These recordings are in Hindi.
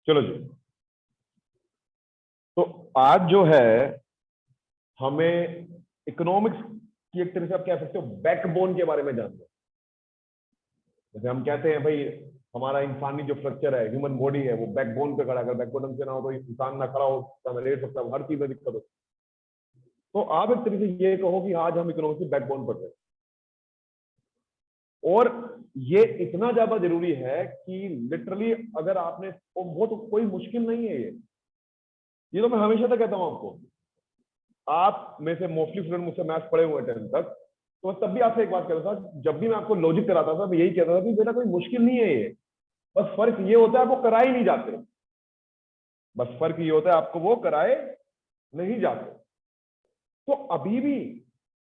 चलो जी, तो आज जो है हमें इकोनॉमिक्स की एक तरह से आप कह सकते हो बैकबोन के बारे में जानना है। जैसे हम कहते हैं भाई हमारा इंसानी जो स्ट्रक्चर है, ह्यूमन बॉडी है, वो बैकबोन पे खड़ा है। अगर बैकबोन ढंग से ना हो तो इंसान ना खड़ा हो सकता, ना लेट सकता, हर चीज में दिक्कत हो। तो आप एक तरीके से ये कहो कि आज हम इकोनॉमिक्स की बैकबोन पढ़ रहे हैं, और ये इतना ज्यादा जरूरी है कि लिटरली अगर आपने वो तो कोई मुश्किल नहीं है ये तो मैं हमेशा तक कहता हूं आपको। आप में से मोस्टली स्टूडेंट मुझसे मैथ्स पढ़े हुए 10th तक, तो तब भी आपसे एक बात कहता था, जब भी मैं आपको लॉजिक कराता था मैं यही कहता था कि बेटा कोई मुश्किल नहीं है ये, बस फर्क ये होता है आपको कराए नहीं जाते। बस फर्क ये होता है आपको वो कराए नहीं जाते। तो अभी भी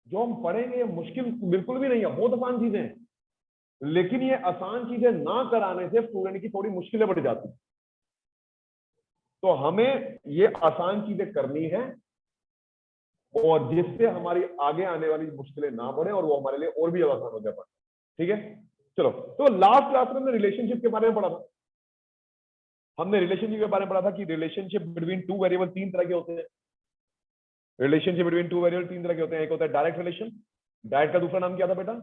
जो हम पढ़ेंगे मुश्किल बिल्कुल भी नहीं है, बहुत आसान चीजें हैं, लेकिन ये आसान चीजें ना कराने से स्टूडेंट की थोड़ी मुश्किलें बढ़ जाती। तो हमें ये आसान चीजें करनी है, और जिससे हमारी आगे आने वाली मुश्किलें ना बढ़े और वो हमारे लिए और भी आसान हो जाए। ठीक है, चलो। तो लास्ट क्लास में हमने रिलेशनशिप के बारे में पढ़ा था। हमने रिलेशनशिप के बारे में पढ़ा था कि रिलेशनशिप बिटवीन टू वेरिएबल तीन तरह के होते हैं। रिलेशनशिप बिटवीन टू वेरिएबल तीन तरह के होते हैं। एक होता है डायरेक्ट रिलेशन। डायरेक्ट का दूसरा नाम क्या था बेटा?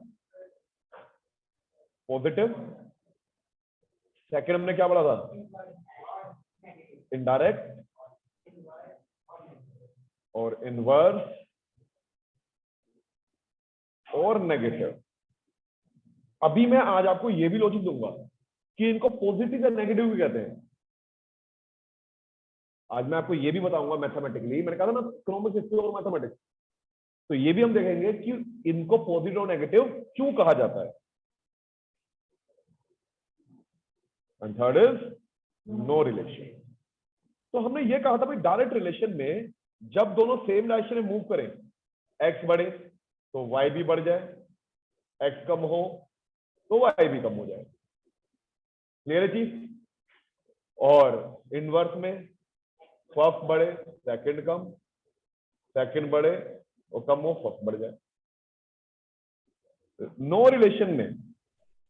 पॉजिटिव। सेकंड हमने क्या पढ़ा था? इनडायरेक्ट और इनवर्स और नेगेटिव। अभी मैं आज आपको यह भी लॉजिक दूंगा कि इनको पॉजिटिव या नेगेटिव भी कहते हैं। आज मैं आपको यह भी बताऊंगा मैथमेटिकली, मैंने कहा था ना इकोनॉमिक्स हिस्ट्री और मैथमेटिक्स, तो ये भी हम देखेंगे कि इनको पॉजिटिव और नेगेटिव क्यों कहा जाता है। And third is no relation. तो हमने ये कहा था भाई डायरेक्ट रिलेशन में जब दोनों सेम डायरेक्शन में मूव करें, एक्स बढ़े तो वाई भी बढ़ जाए, एक्स कम हो तो वाई भी कम हो जाए। क्लियर है चीज? और इनवर्स में फर्स्ट बढ़े सेकंड कम, सेकंड बढ़े और कम हो फर्स्ट बढ़ जाए। नो रिलेशन में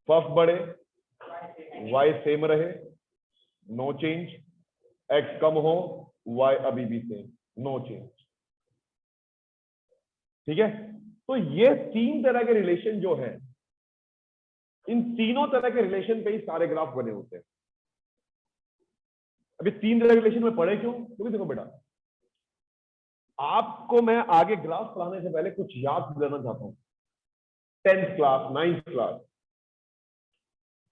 फर्स्ट बढ़े वाई सेम रहे, नो चेंज, एक्स कम हो वाई अभी भी सेम, नो चेंज। ठीक है, तो ये तीन तरह के रिलेशन जो है, इन तीनों तरह के रिलेशन पे ही सारे ग्राफ बने होते हैं। अभी तीन तरह के रिलेशन में पढ़े क्यों? क्योंकि देखो बेटा, आपको मैं आगे ग्राफ पढ़ाने से पहले कुछ याद दिलाना चाहता हूं। 10th class, 9th class,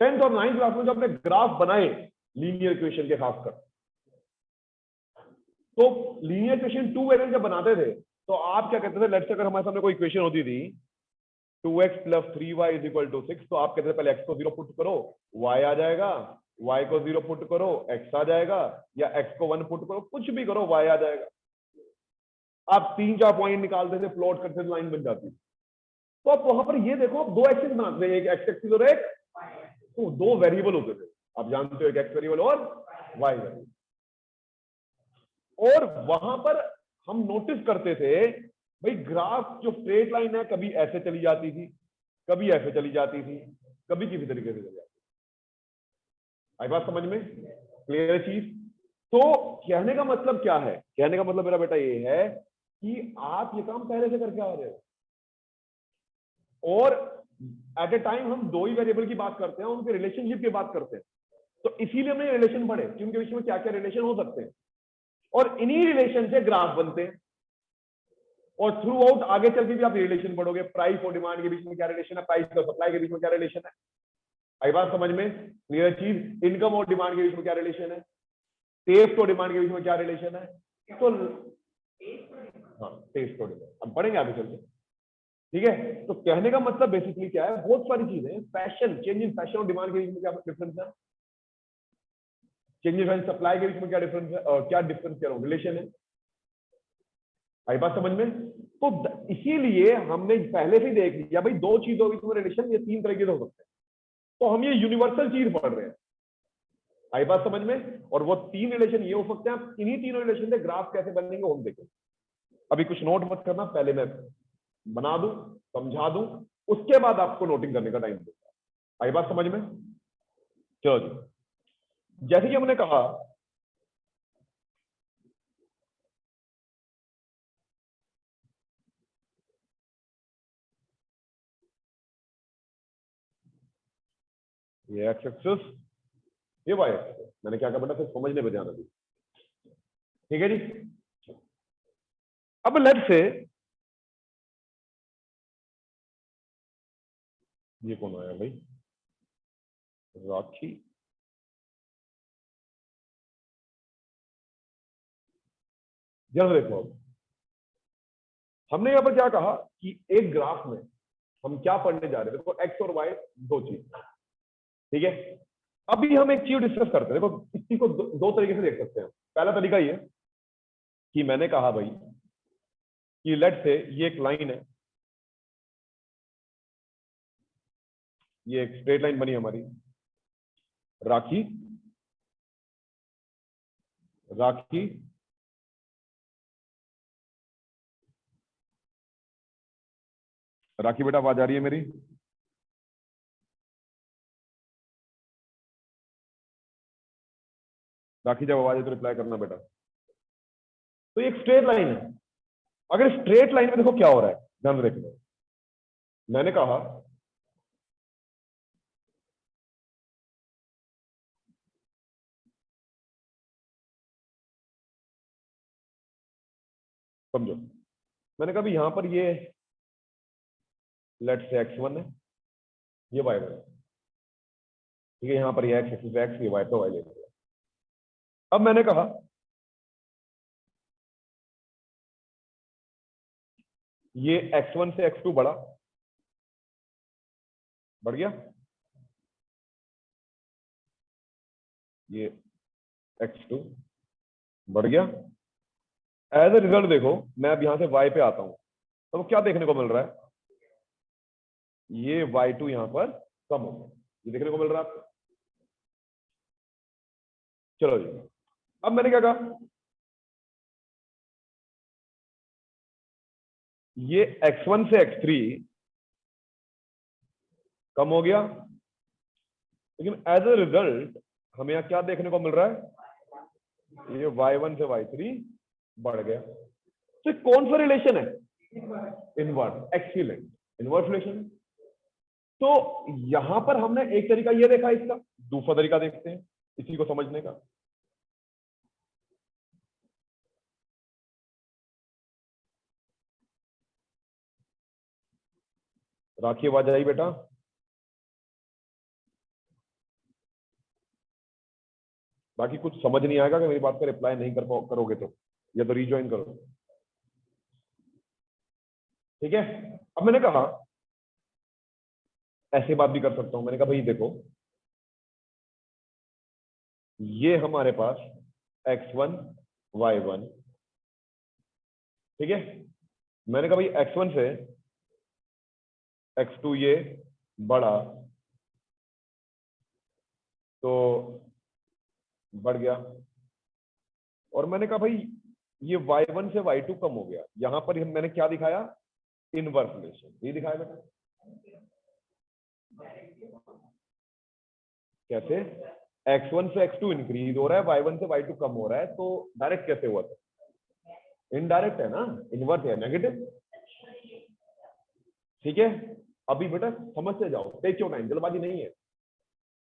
10th और 9th क्लास में जब हमने ग्राफ बनाए लीनियर इक्वेशन के, खासकर तो लीनियर इक्वेशन टू वेरिएबल जब बनाते थे तो आप क्या कहते थे? लेट्स से अगर हमारे सामने कोई इक्वेशन होती थी 2x + 3y = 6, तो आप कहते थे पहले x को 0 पुट करो y आ जाएगा, y को 0 पुट करो x आ जाएगा, या x को 1 पुट करो, कुछ भी करो y आ जाएगा। आप 3-4 पॉइंट निकालते थे, प्लॉट करते थे, लाइन बन जाती। तो आप वहां पर ये देखो, आप दो एक्सिस बनाते थे, एक एक्स एक्सिस और एक, तो दो वेरिएबल होते थे, आप जानते हो, एक एक्स वेरिएबल और वाई वेरिएबल। और वहां पर हम नोटिस करते थे भाई ग्राफ जो स्ट्रेट लाइन है कभी ऐसे चली जाती थी, कभी ऐसे चली जाती थी, कभी किसी तरीके से चली जाती थी। आई बात समझ में? क्लियर चीज? तो कहने का मतलब क्या है? कहने का मतलब मेरा बेटा ये है कि आप ये काम पहले से करके आ रहे हो, और एट ए टाइम हम दो ही वेरिएबल की बात करते हैं, उनके रिलेशनशिप की बात करते हैं। तो इसीलिए हमने रिलेशन पढ़े कि उनके बीच में क्या क्या रिलेशन हो सकते हैं, और इन्हीं रिलेशन से ग्राफ बनते हैं। और थ्रू आउट आगे चल के भी आप रिलेशन पढ़ोगे, प्राइस और डिमांड के बीच में क्या रिलेशन है, प्राइस और सप्लाई के बीच में क्या रिलेशन है। आई बात समझ में? क्लियर चीज? इनकम और डिमांड के बीच में क्या रिलेशन है, टेस्ट और डिमांड के बीच में क्या रिलेशन है। तो हाँ, टेस्ट और डिमांड हम पढ़ेंगे आगे चल के। ठीक है, तो कहने का मतलब बेसिकली क्या है, बहुत सारी चीजें, फैशन, चेंज इन फैशन और डिमांड के बीच में क्या डिफरेंस है, चेंज इन फैशन सप्लाई के बीच में क्या डिफरेंस है, और क्या डिफरेंस कह रहा हूं, रिलेशन है। आई बात समझ में? तो इसीलिए हमने पहले से ही देख लिया भाई दो चीजों के बीच में रिलेशन ये तीन तरीके से हो सकते हैं, तो हम ये यूनिवर्सल चीज पढ़ रहे हैं। आई बात समझ में? और वो तीन रिलेशन ये हो सकते हैं, इन्हीं तीनों रिलेशन से ग्राफ कैसे बनेंगे हम देखें। अभी कुछ नोट मत करना, पहले मैं बना दूं, समझा दूं, उसके बाद आपको नोटिंग करने का टाइम दूंगा। आई बात समझ में? चलो जी, जैसे कि हमने कहा ये एक्स एक्सिस, ये वाई एक्सिस। मैंने क्या कहा बेटा, फिर समझने पे ध्यान दी। ठीक है जी। अब लेट्स से ये कौन आया भाई, राखी। ध्यान देखो, अब हमने यहां पर क्या कहा कि एक ग्राफ में हम क्या पढ़ने जा रहे हैं, देखो एक्स और वाई दो चीज। ठीक है, अभी हम एक चीज डिस्कस करते हैं। देखो इसी को दो तरीके से देख सकते हैं। पहला तरीका ये कि मैंने कहा भाई कि लेट से ये एक लाइन है, ये एक स्ट्रेट लाइन बनी हमारी, राखी राखी राखी बेटा आवाज आ रही है मेरी? राखी जब आवाज है तो रिप्लाई करना बेटा। तो ये एक स्ट्रेट लाइन है। अगर स्ट्रेट लाइन में देखो क्या हो रहा है, ध्यान रखना। मैंने कहा समझो, मैंने कहा भी यहां पर ये लेट से x1 है, ये y1 है। ठीक है, यहां पर ये x एक्सिस x, ये y तो y ले लिया। अब मैंने कहा ये x1 से x2 बढ़ गया, ये x2 बढ़ गया। एज ए रिजल्ट देखो, मैं अब यहां से y पे आता हूं, तो क्या देखने को मिल रहा है, ये y2 यहां पर कम हो गया, ये देखने को मिल रहा है आपको। चलो जी, अब मैंने क्या कहा, ये x1 से x3 कम हो गया, लेकिन एज ए रिजल्ट हमें यहाँ क्या देखने को मिल रहा है, ये y1 से y3 बढ़ गया। तो ये कौन सा रिलेशन है, इनवर्स। Excellent, inverse relation. तो यहां पर हमने एक तरीका ये देखा, इसका दूसरा तरीका देखते हैं इसी को समझने का। राखी आवाज आई बेटा? बाकी कुछ समझ नहीं आएगा कि मेरी बात का रिप्लाई नहीं करोगे तो, या तो रीज्वाइन करो। ठीक है, अब मैंने कहा ऐसी बात भी कर सकता हूं। मैंने कहा भाई देखो, ये हमारे पास x1 y1, ठीक है। मैंने कहा भाई x1 से x2 ये बढ़ा तो बढ़ गया, और मैंने कहा भाई ये y1 से y2 कम हो गया। यहां पर मैंने क्या दिखाया, इनवर्स रिलेशन, ये दिखाया बेटा। कैसे, x1 से x2 इंक्रीज हो रहा है, y1 से y2 कम हो रहा है, तो डायरेक्ट कैसे हुआ था, इनडायरेक्ट है ना, इनवर्स है, नेगेटिव। ठीक है, अभी बेटा समझते जाओ, टेक योर टाइम, जल्दबाजी नहीं है।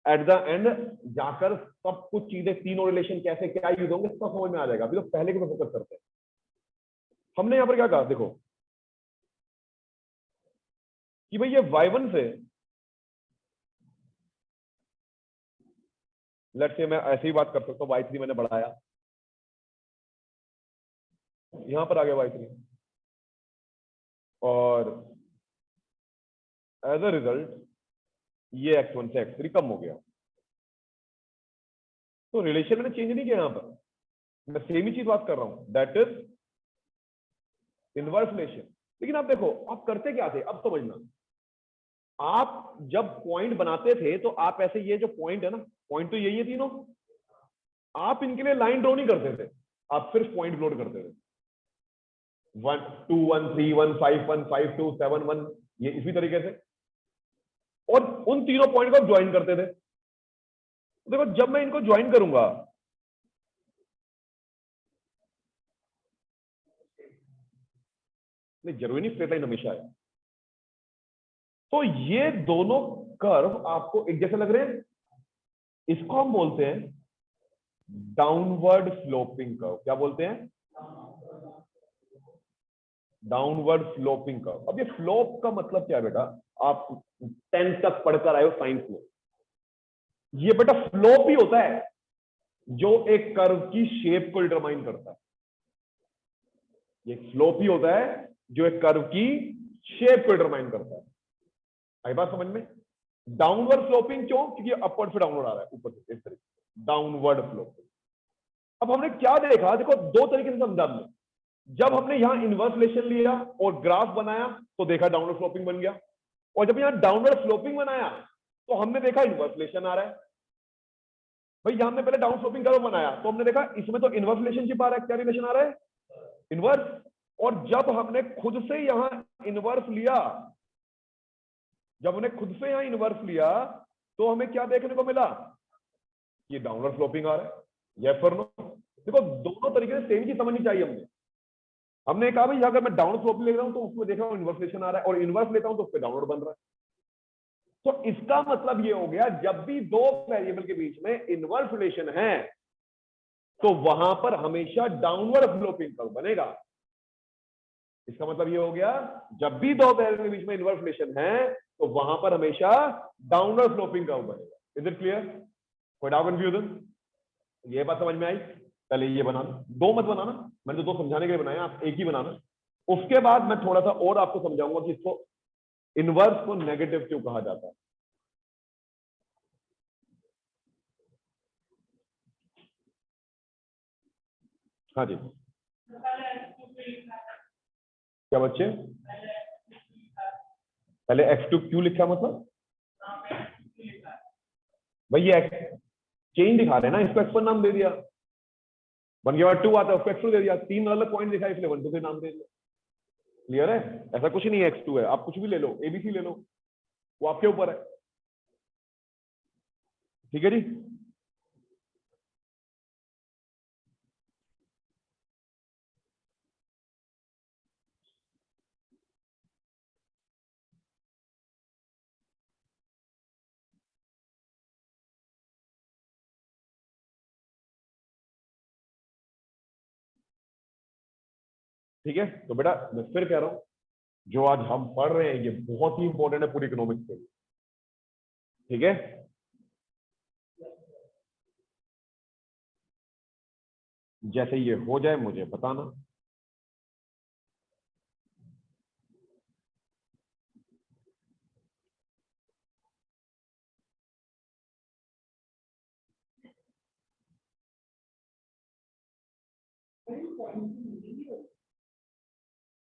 एट द एंड जाकर सब कुछ चीजें, तीनों रिलेशन कैसे क्या यूज होंगे सब समझ में आ जाएगा। अभी तो पहले के पे फोकस करते हैं। हमने यहां पर क्या कहा, देखो कि भाई ये y1 से, लेट्स से मैं ऐसे ही बात कर सकता हूँ, y3 मैंने बढ़ाया, यहां पर आ गया y3, और एज अ रिजल्ट ये x1 से x3 कम हो गया। तो रिलेशन मैंने चेंज नहीं किया, यहां पर मैं सेम ही चीज बात कर रहा हूं, दैट इज इनवर्स रिलेशन। लेकिन आप देखो आप करते क्या थे, अब समझना। आप जब पॉइंट बनाते थे तो आप ऐसे, ये जो पॉइंट है ना, पॉइंट तो यही है तीनों, आप इनके लिए लाइन ड्रॉ नहीं करते थे, आप सिर्फ पॉइंट नोट करते थे। 1 2 1 3 1 5 1 5 2 7 1, ये इसी तरीके से, और उन तीनों पॉइंट को आप ज्वाइन करते थे। तो देखो जब मैं इनको ज्वाइन करूंगा, नहीं जरूरी नहीं स्ट्रेट लाइन हमेशा है, तो ये दोनों कर्व आपको एक जैसे लग रहे हैं, इसको हम बोलते हैं डाउनवर्ड स्लोपिंग कर्व। क्या बोलते हैं? Downward sloping curve. अब ये स्लोप का मतलब क्या है बेटा? आप 10th तक पढ़कर आए हो साइंस में। ये बेटा स्लोप ही होता है जो एक कर्व की शेप को डिटरमाइन करता है। ये स्लोप ही होता है जो एक कर्व की शेप को डिटरमाइन करता है। आई बात समझ में? डाउनवर्ड स्लोपिंग क्यों? क्योंकि अपवर्ड से डाउनवर्ड आ रहा है, ऊपर से इस तरीके। Downward sloping. अब हमने क्या देखा? देखो दो तरीके से समझा हमने। जब हमने यहां इनवर्स रिलेशन लिया और ग्राफ बनाया तो देखा डाउनवर्ड स्लोपिंग बन गया, और जब यहां डाउनवर्ड स्लोपिंग बनाया तो हमने देखा इनवर्स रिलेशन आ रहा है। भाई यहां हमने पहले डाउन स्लोपिंग कर्व बनाया तो हमने देखा इसमें तो इनवर्स रिलेशनशिप आ रहा है। क्या रिलेशन आ रहा है? इनवर्स। और जब हमने खुद से यहां इनवर्स लिया, जब हमने खुद से यहां इनवर्स लिया तो हमें क्या देखने को मिला? ये डाउनवर्ड स्लोपिंग आ रहा है। यस और नो? देखो दोनों तरीके से सेम चीज समझनी चाहिए। हमने कहा भाई अगर मैं डाउन स्लोप ले रहा हूं तो उसमें देख रहा हूं इनवर्स रिलेशन आ रहा है, और इनवर्स लेता हूं तो उस पर डाउनवर्ड बन रहा है। तो इसका मतलब ये हो गया जब भी दो वेरिएबल के बीच में इनवर्स रिलेशन है तो वहां पर हमेशा डाउनवर्ड स्लोपिंग कर्व बनेगा। इसका मतलब ये हो गया जब भी दो वेरिएबल के बीच में इनवर्स रिलेशन है तो वहां पर हमेशा डाउनवर्ड स्लोपिंग कर्व बनेगा। Is it clear? कोई डाउट कंफ्यूजन? ये बात समझ में आई? पहले ये बनाना, दो मत बनाना, मैंने तो दो समझाने के लिए बनाया, आप एक ही बनाना। उसके बाद मैं थोड़ा सा और आपको समझाऊंगा कि इसको इनवर्स को नेगेटिव क्यों कहा जाता है। हाँ जी क्या बच्चे? पहले x2 क्यों लिखा? मतलब भाई ये चेंज दिखा रहे हैं ना, इसको x1 नाम दे दिया, 1 के बाद 2 आता है उसको x2 दे दिया, तीन अलग पॉइंट दिखा इसलिए 1 2 3 नाम दे दिया। क्लियर है? ऐसा कुछ नहीं है x2 है, आप कुछ भी ले लो, एबीसी ले लो, वो आपके ऊपर है। ठीक है जी? ठीक है तो बेटा मैं फिर कह रहा हूं, जो आज हम पढ़ रहे हैं ये बहुत ही इंपॉर्टेंट है पूरी इकोनॉमिक्स के लिए। ठीक है? जैसे ये हो जाए मुझे बताना।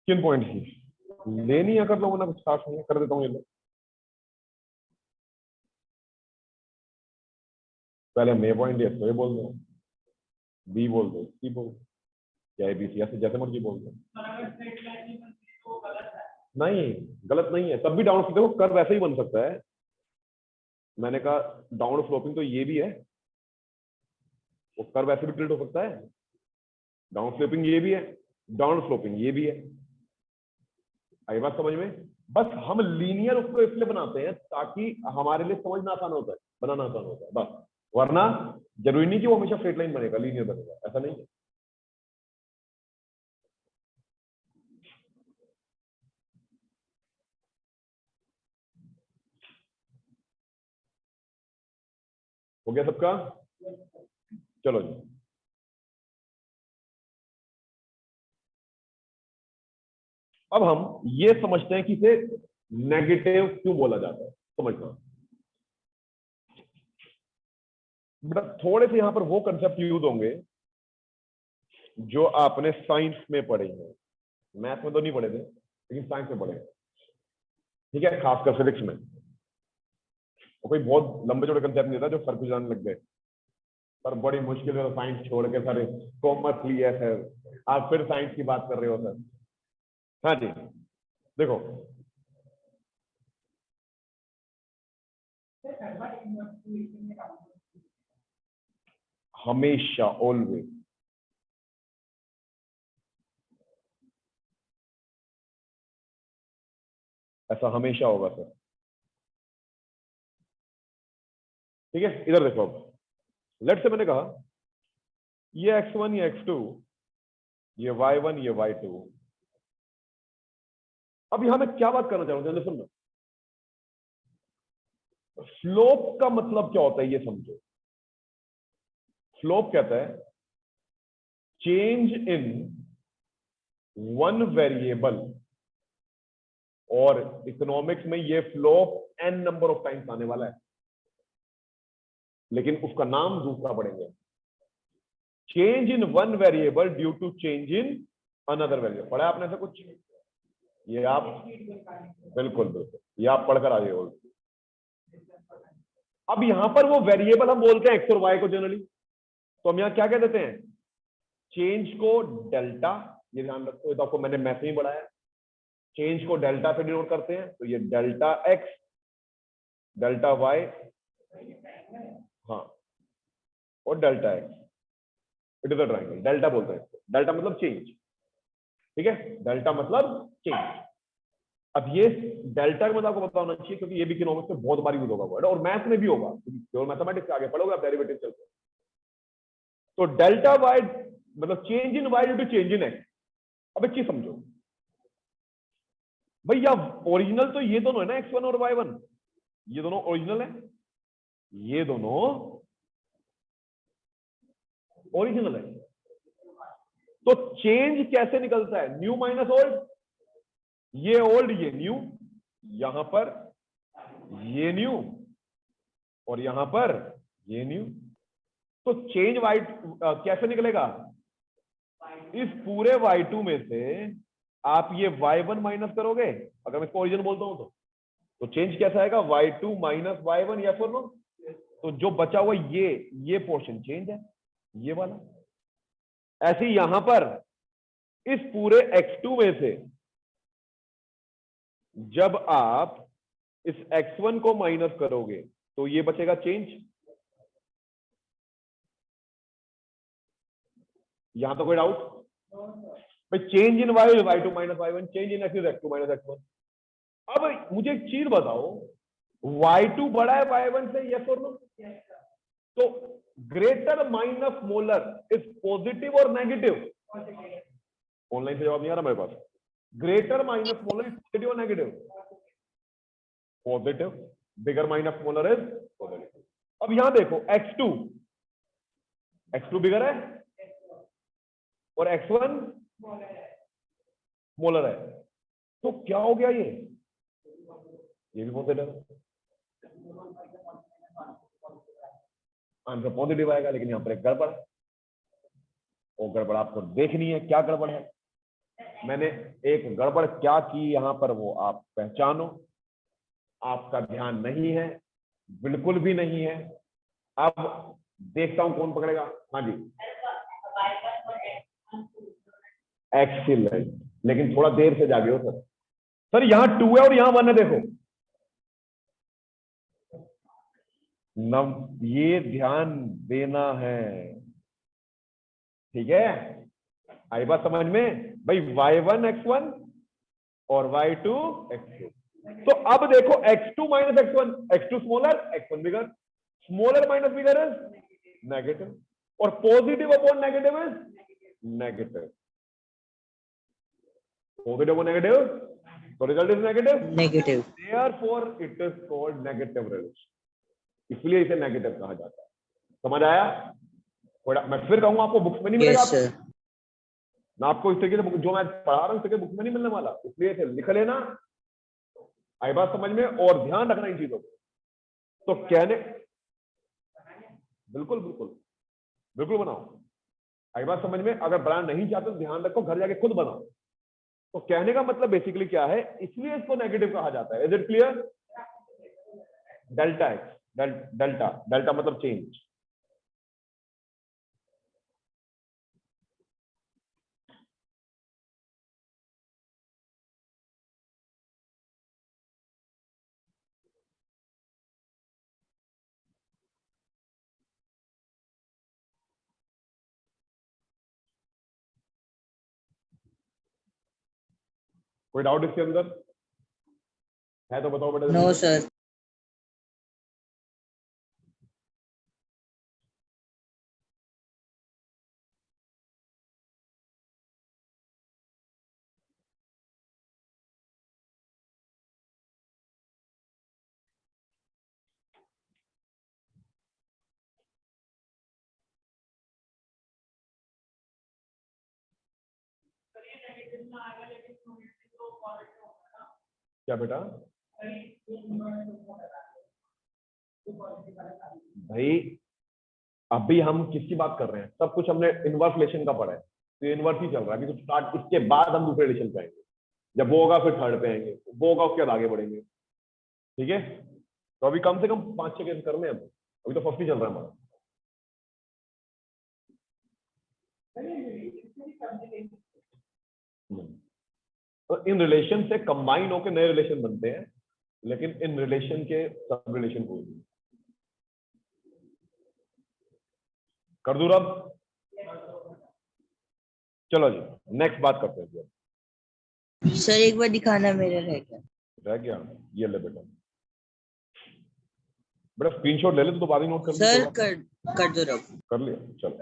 किन पॉइंट की लेनी है? कर लो वरना कुछ खास नहीं है, कर देता हूँ ये लो। पहले हम ए पॉइंट दिया तो ये बोल दो, बी बोल दो, सी बोल दो, या एबीसी, ऐसे जैसे मर्जी बोल दो। नहीं गलत नहीं है, तब भी डाउन देखो कर वैसे ही बन सकता है। मैंने कहा डाउन स्लोपिंग तो ये भी है, वो कर वैसे भी टिल्ट हो सकता है। डाउन स्लोपिंग ये भी है, डाउन स्लोपिंग ये भी है। आई बात समझ में? बस हम लीनियर उसको इसलिए बनाते हैं ताकि हमारे लिए समझना आसान होता है, बनाना आसान होता है बस। वरना जरूरी नहीं कि वो हमेशा स्ट्रेट लाइन बनेगा, लीनियर बनेगा, ऐसा नहीं है। हो गया सबका? चलो जी। अब हम ये समझते हैं कि इसे नेगेटिव क्यों बोला जाता है। समझना बेटा, थोड़े से यहां पर वो कंसेप्ट यूज होंगे जो आपने साइंस में पढ़े हैं। मैथ में तो नहीं पढ़े थे लेकिन साइंस में पढ़े हैं। ठीक है? खासकर फिजिक्स में। और कोई बहुत लंबे चौड़े कंसेप्ट नहीं था जो सर को जाने लग गए, पर बड़ी मुश्किल है तो साइंस छोड़ के सारे कॉमर्स लिया सर, आप फिर साइंस की बात कर रहे हो सर। हाँ जी देखो, हमेशा ऑलवेज ऐसा हमेशा होगा सर। ठीक है? इधर देखो, अब लेट्स से मैंने कहा ये x1 ये x2 ये y1 ये y2। अब यहां मैं क्या बात करना चाह रहा हूं, सुनना। स्लोप का मतलब क्या होता है ये समझो। स्लोप कहता है चेंज इन वन वेरिएबल, और इकोनॉमिक्स में ये slope n number of times आने वाला है, लेकिन उसका नाम दूसरा पड़ेगा। Change in one variable due to change in another variable. पढ़ा आपने ऐसा कुछ? ये आप बिल्कुल बिल्कुल ये आप पढ़कर आ गए। अब यहां पर वो वेरिएबल हम बोलते हैं एक्स और वाई को जनरली, तो हम यहां क्या कह देते हैं? चेंज को डेल्टा, ये ध्यान रखो, तो आपको मैंने मैथ में बढ़ाया, चेंज को डेल्टा से डिनोट करते हैं, तो ये डेल्टा एक्स डेल्टा वाई, हाँ, और delta x, it is a triangle. Delta बोलते हैं इसको, डेल्टा मतलब चेंज, ठीक है, डेल्टा मतलब चेंज। अब ये डेल्टा का मतलब आपको पता होना चाहिए, क्योंकि ये भी इकोनॉमिक्स में बहुत बार यूज होगा वर्ड, और मैथ में भी होगा, प्योर मैथमेटिक्स के आगे पढ़ोगे आप, डेरिवेटिव चलते हैं। तो डेल्टा वाई मतलब change in Y due to change in x. अब एक चीज समझो भैया, ओरिजिनल तो ये दोनों है ना, x1 और y1, ये दोनों ओरिजिनल है, ये दोनों ओरिजिनल है। तो चेंज कैसे निकलता है? न्यू माइनस ओल्ड, ये ओल्ड ये न्यू, यहां पर ये न्यू और यहां पर ये न्यू। तो चेंज वाई कैसे निकलेगा? इस पूरे y2 में से आप ये y1 माइनस करोगे, अगर मैं इसको ओरिजिन बोलता हूं तो चेंज कैसा आएगा? y2 माइनस y1, या फिर नो? तो जो बचा हुआ ये पोर्शन चेंज है, ये वाला। ऐसे ही यहां पर इस पूरे x2 में से जब आप इस x1 को माइनस करोगे तो ये बचेगा चेंज। यहां तो कोई डाउट भाई? Change in y y2 minus y1, change in x x2 minus x1। अब मुझे एक चीज बताओ, y2 बड़ा है y1 से, यस और नो? तो greater minus smaller is positive और नेगेटिव? ऑनलाइन से जवाब नहीं आ रहा मेरे पास। Greater minus smaller is positive और negative? Positive. Bigger minus smaller is positive. अब यहां देखो x2 बिगर है और x1 मोलर है, तो क्या हो गया? ये भी पॉजिटिव है, आंसर पॉजिटिव आएगा। लेकिन यहां पर एक गड़बड़ है, वो गड़बड़ आपको देखनी है। क्या गड़बड़ है? मैंने एक गड़बड़ क्या की यहां पर, वो आप पहचानो। आपका ध्यान नहीं है, बिल्कुल भी नहीं है। अब देखता हूं कौन पकड़ेगा। हाँ जी, एक्सीलेंट, लेकिन थोड़ा देर से जागे हो सर। सर यहां 2 है और यहां 1 है, देखो नव, ये ध्यान देना है, ठीक है? आई बात समझ में भाई? y1 x1 और y2 x2। तो अब देखो x2 minus x1, x2 smaller x1 bigger, smaller minus bigger is negative, और positive upon negative is negative. Positive और नेगेटिव, तो result is negative. Negative. Therefore it is called negative relation, इसलिए इसे नेगेटिव कहा जाता है। समझ आया? मैं फिर कहूंगा, आपको बुक्स में नहीं मिलेगा। Yes sir. मैं आपको इस तरीके से जो मैं पढ़ा रहा हूं, बुक में नहीं मिलने वाला, इसलिए इसे लिख लेना। आई बात समझ में? और ध्यान रखना इन चीजों को। तो कहने, बिल्कुल बिल्कुल बिल्कुल बनाओ। आई बात समझ में? अगर बनाना नहीं चाहते तो ध्यान रखो, घर जाके खुद बनाओ। तो कहने का मतलब बेसिकली क्या है, इसलिए इसको नेगेटिव कहा जाता है। Is it clear? Delta x, delta delta मतलब चेंज। कोई डाउट इसके अंदर है तो बताओ बेटा नो जल्दी से। सर। क्या बेटा? भाई अभी हम किसकी बात कर रहे हैं? सब कुछ हमने इनवर्स रिलेशन का पढ़ा है, तो इनवर्स ही चल रहा है अभी। तो स्टार्ट इसके बाद हम दूसरे रिलेशन पे आएंगे, जब वो होगा फिर थर्ड पे आएंगे, वो होगा उसके बाद आगे बढ़ेंगे। ठीक है, तो अभी कम से कम 5-6 केस करने हैं। अभी तो फर्स्ट ही चल रहा है हमारा। तो इन रिलेशन से कंबाइन होकर नए रिलेशन बनते हैं, लेकिन इन रिलेशन के सब रिलेशन कोई नहीं। कर दूं अब? चलो जी नेक्स्ट बात करते हैं। सर एक बार दिखाना, मेरा रह गया। रह गया? ये ले बेटा, बेटा स्क्रीनशॉट ले ले तो बाद में नोट कर ली। सर कर दो रब। कर लिया? चलो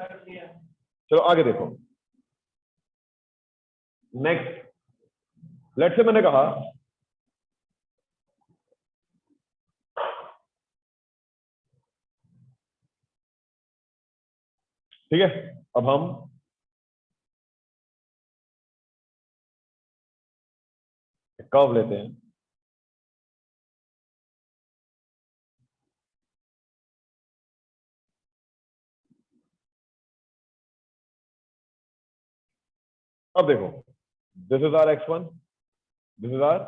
चलो आगे देखो। नेक्स्ट, लेट्स से मैंने कहा ठीक है, अब हम कर्व लेते हैं। अब देखो, this is our x1, this is our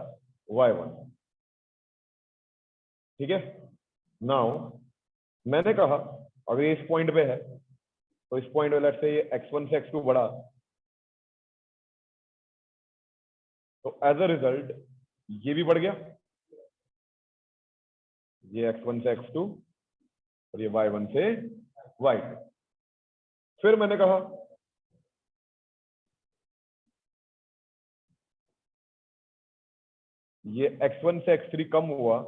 y1। ठीक है, नाउ मैंने कहा अगर ये इस पॉइंट पे है तो इस पॉइंट पे लेट्स से ये x1 से x2 बढ़ा, तो एज अ रिजल्ट ये भी बढ़ गया, ये x1 से x2 और ये y1 से y2। फिर मैंने कहा ये x1 से x3 कम हुआ,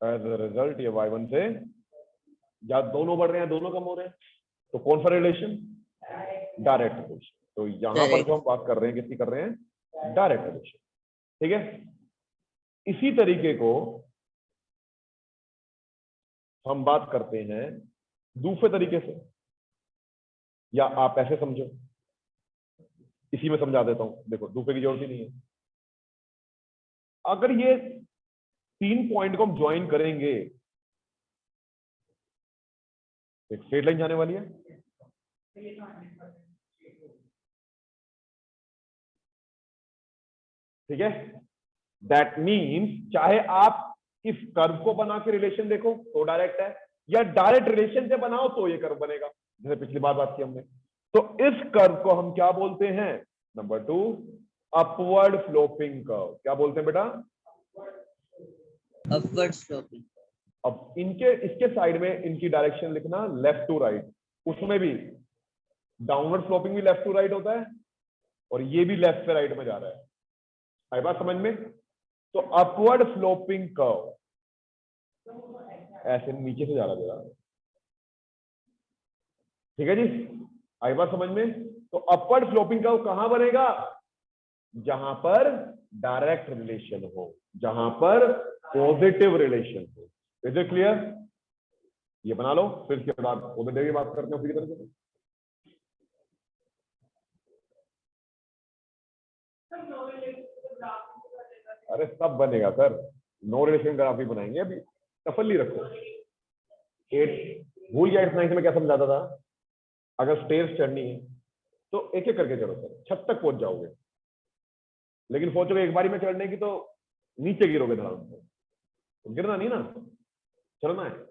एज अ रिजल्ट ये y1 से, या दोनों बढ़ रहे हैं दोनों कम हो रहे हैं, तो कौन सा रिलेशन? Direct relation. तो यहां पर जो हम बात कर रहे हैं किसकी कर रहे हैं? Direct relation. ठीक है, इसी तरीके को हम बात करते हैं दूसरे तरीके से, या आप ऐसे समझो, इसी में समझा देता हूं। देखो दूसरे की जरूरत ही नहीं है। अगर ये 3 पॉइंट को हम ज्वाइन करेंगे, एक स्ट्रेट लाइन जाने वाली है। ठीक है, दैट मीन्स चाहे आप इस कर्व को बना के रिलेशन देखो तो डायरेक्ट है, या डायरेक्ट रिलेशन से बनाओ तो ये कर्व बनेगा, जैसे पिछली बात की हमने। तो इस कर्व को हम क्या बोलते हैं? Number 2, upward sloping curve. क्या बोलते हैं बेटा? Upward sloping. अब इसके साइड में इनकी डायरेक्शन लिखना लेफ्ट टू राइट, उसमें भी डाउनवर्ड स्लोपिंग भी लेफ्ट टू राइट होता है, और ये भी लेफ्ट से राइट में जा रहा है। आई बात समझ में? तो अपवर्ड स्लोपिंग कर्व ऐसे नीचे से जा रहा है। ठीक है जी, आई बात समझ में? तो अपवर्ड स्लोपिंग कर्व कहां बनेगा? जहां पर डायरेक्ट रिलेशन हो, जहां पर पॉजिटिव रिलेशन हो। Is it clear? ये बना लो, फिर इसके बाद पॉजिटिव की बात करते हैं उसी तरीके से। अरे सब बनेगा सर, नो रिलेशन ग्राफ भी बनाएंगे। अभी तसल्ली रखो। 8 भूल गया 8 9 में क्या समझाता था? अगर स्टेयर्स चढ़नी है तो एक एक करके चढ़ो सर, छत तक पहुंच जाओगे। लेकिन सोचोगे एक बारी में चढ़ने की तो नीचे गिरोगे धड़ाम से, तो गिरना नहीं ना, चढ़ना है।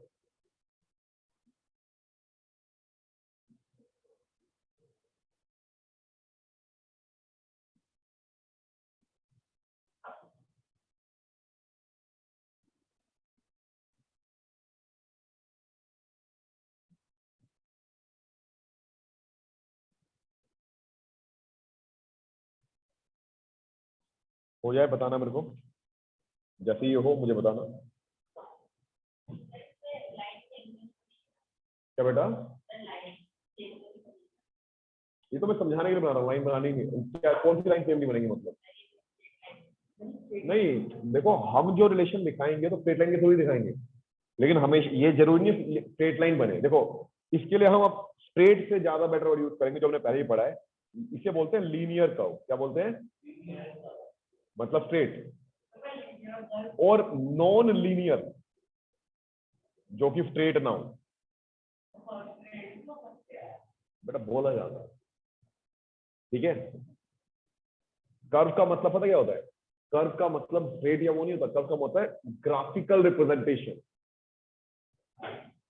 हो जाए बताना मेरे को, जैसे ये हो मुझे बताना। क्या बेटा? ये तो मैं समझाने के लिए बना रहा हूँ, लाइन बनानी नहीं। क्या कौन सी लाइन सेम नहीं बनेगी मतलब? नहीं देखो, हम जो रिलेशन दिखाएंगे तो स्ट्रेट लाइन के थ्रू ही दिखाएंगे, लेकिन हमेशा ये जरूरी नहीं स्ट्रेट लाइन बने। देखो इसके लिए हम अब स्ट्रेट से ज्यादा बेटर वर्ड यूज करेंगे जो हमने पहले ही पढ़ा है। इसे बोलते हैं लीनियर कर्व। क्या बोलते हैं? मतलब स्ट्रेट। और नॉन लीनियर जो कि स्ट्रेट ना हो। बेटा बोला जाता है, ठीक है। कर्व का मतलब पता क्या होता है? कर्व का मतलब स्ट्रेट या वो नहीं होता। कर्व का होता है ग्राफिकल रिप्रेजेंटेशन।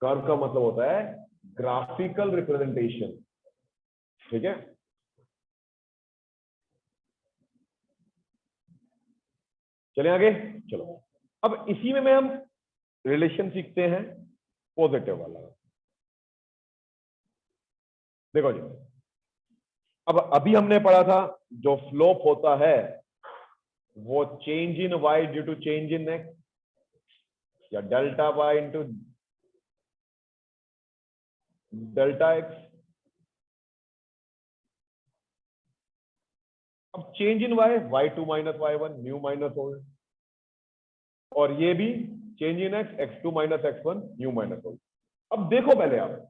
कर्व का मतलब होता है ग्राफिकल रिप्रेजेंटेशन, ठीक है। चले आगे। चलो अब इसी में हम रिलेशन सीखते हैं पॉजिटिव वाला। देखो जी, अब अभी हमने पढ़ा था जो स्लोप होता है वो change in Y due to change in X या delta Y into delta X. अब change in Y two minus Y one new minus हो गया, और ये भी change in X X two minus X one new minus हो गया। अब देखो पहले आप,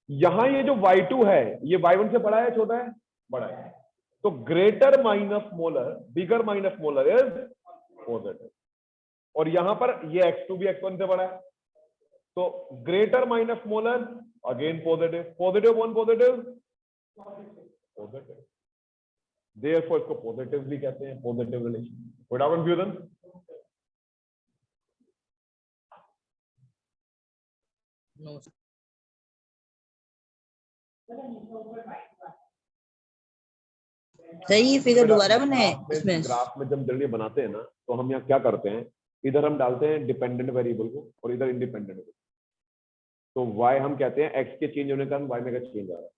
यहां ये जो y2 है ये y1 से बड़ा है छोटा है? बड़ा है। तो greater minus molar bigger minus smaller is positive, और यहां पर ये x2 भी x1 से बड़ा है, तो greater minus smaller again positive. Positive one positive positive, therefore इसको पॉजिटिव भी कहते हैं, positive relation. Without confusion. No. सही फिगर दोबारा बनाए इसमें। ग्राफ में जब जनरली बनाते हैं ना तो हम यहाँ क्या करते हैं, इधर हम डालते हैं डिपेंडेंट वेरिएबल को और इधर इंडिपेंडेंट को। तो y हम कहते हैं x के चेंज होने का y में का चेंज आ रहा है।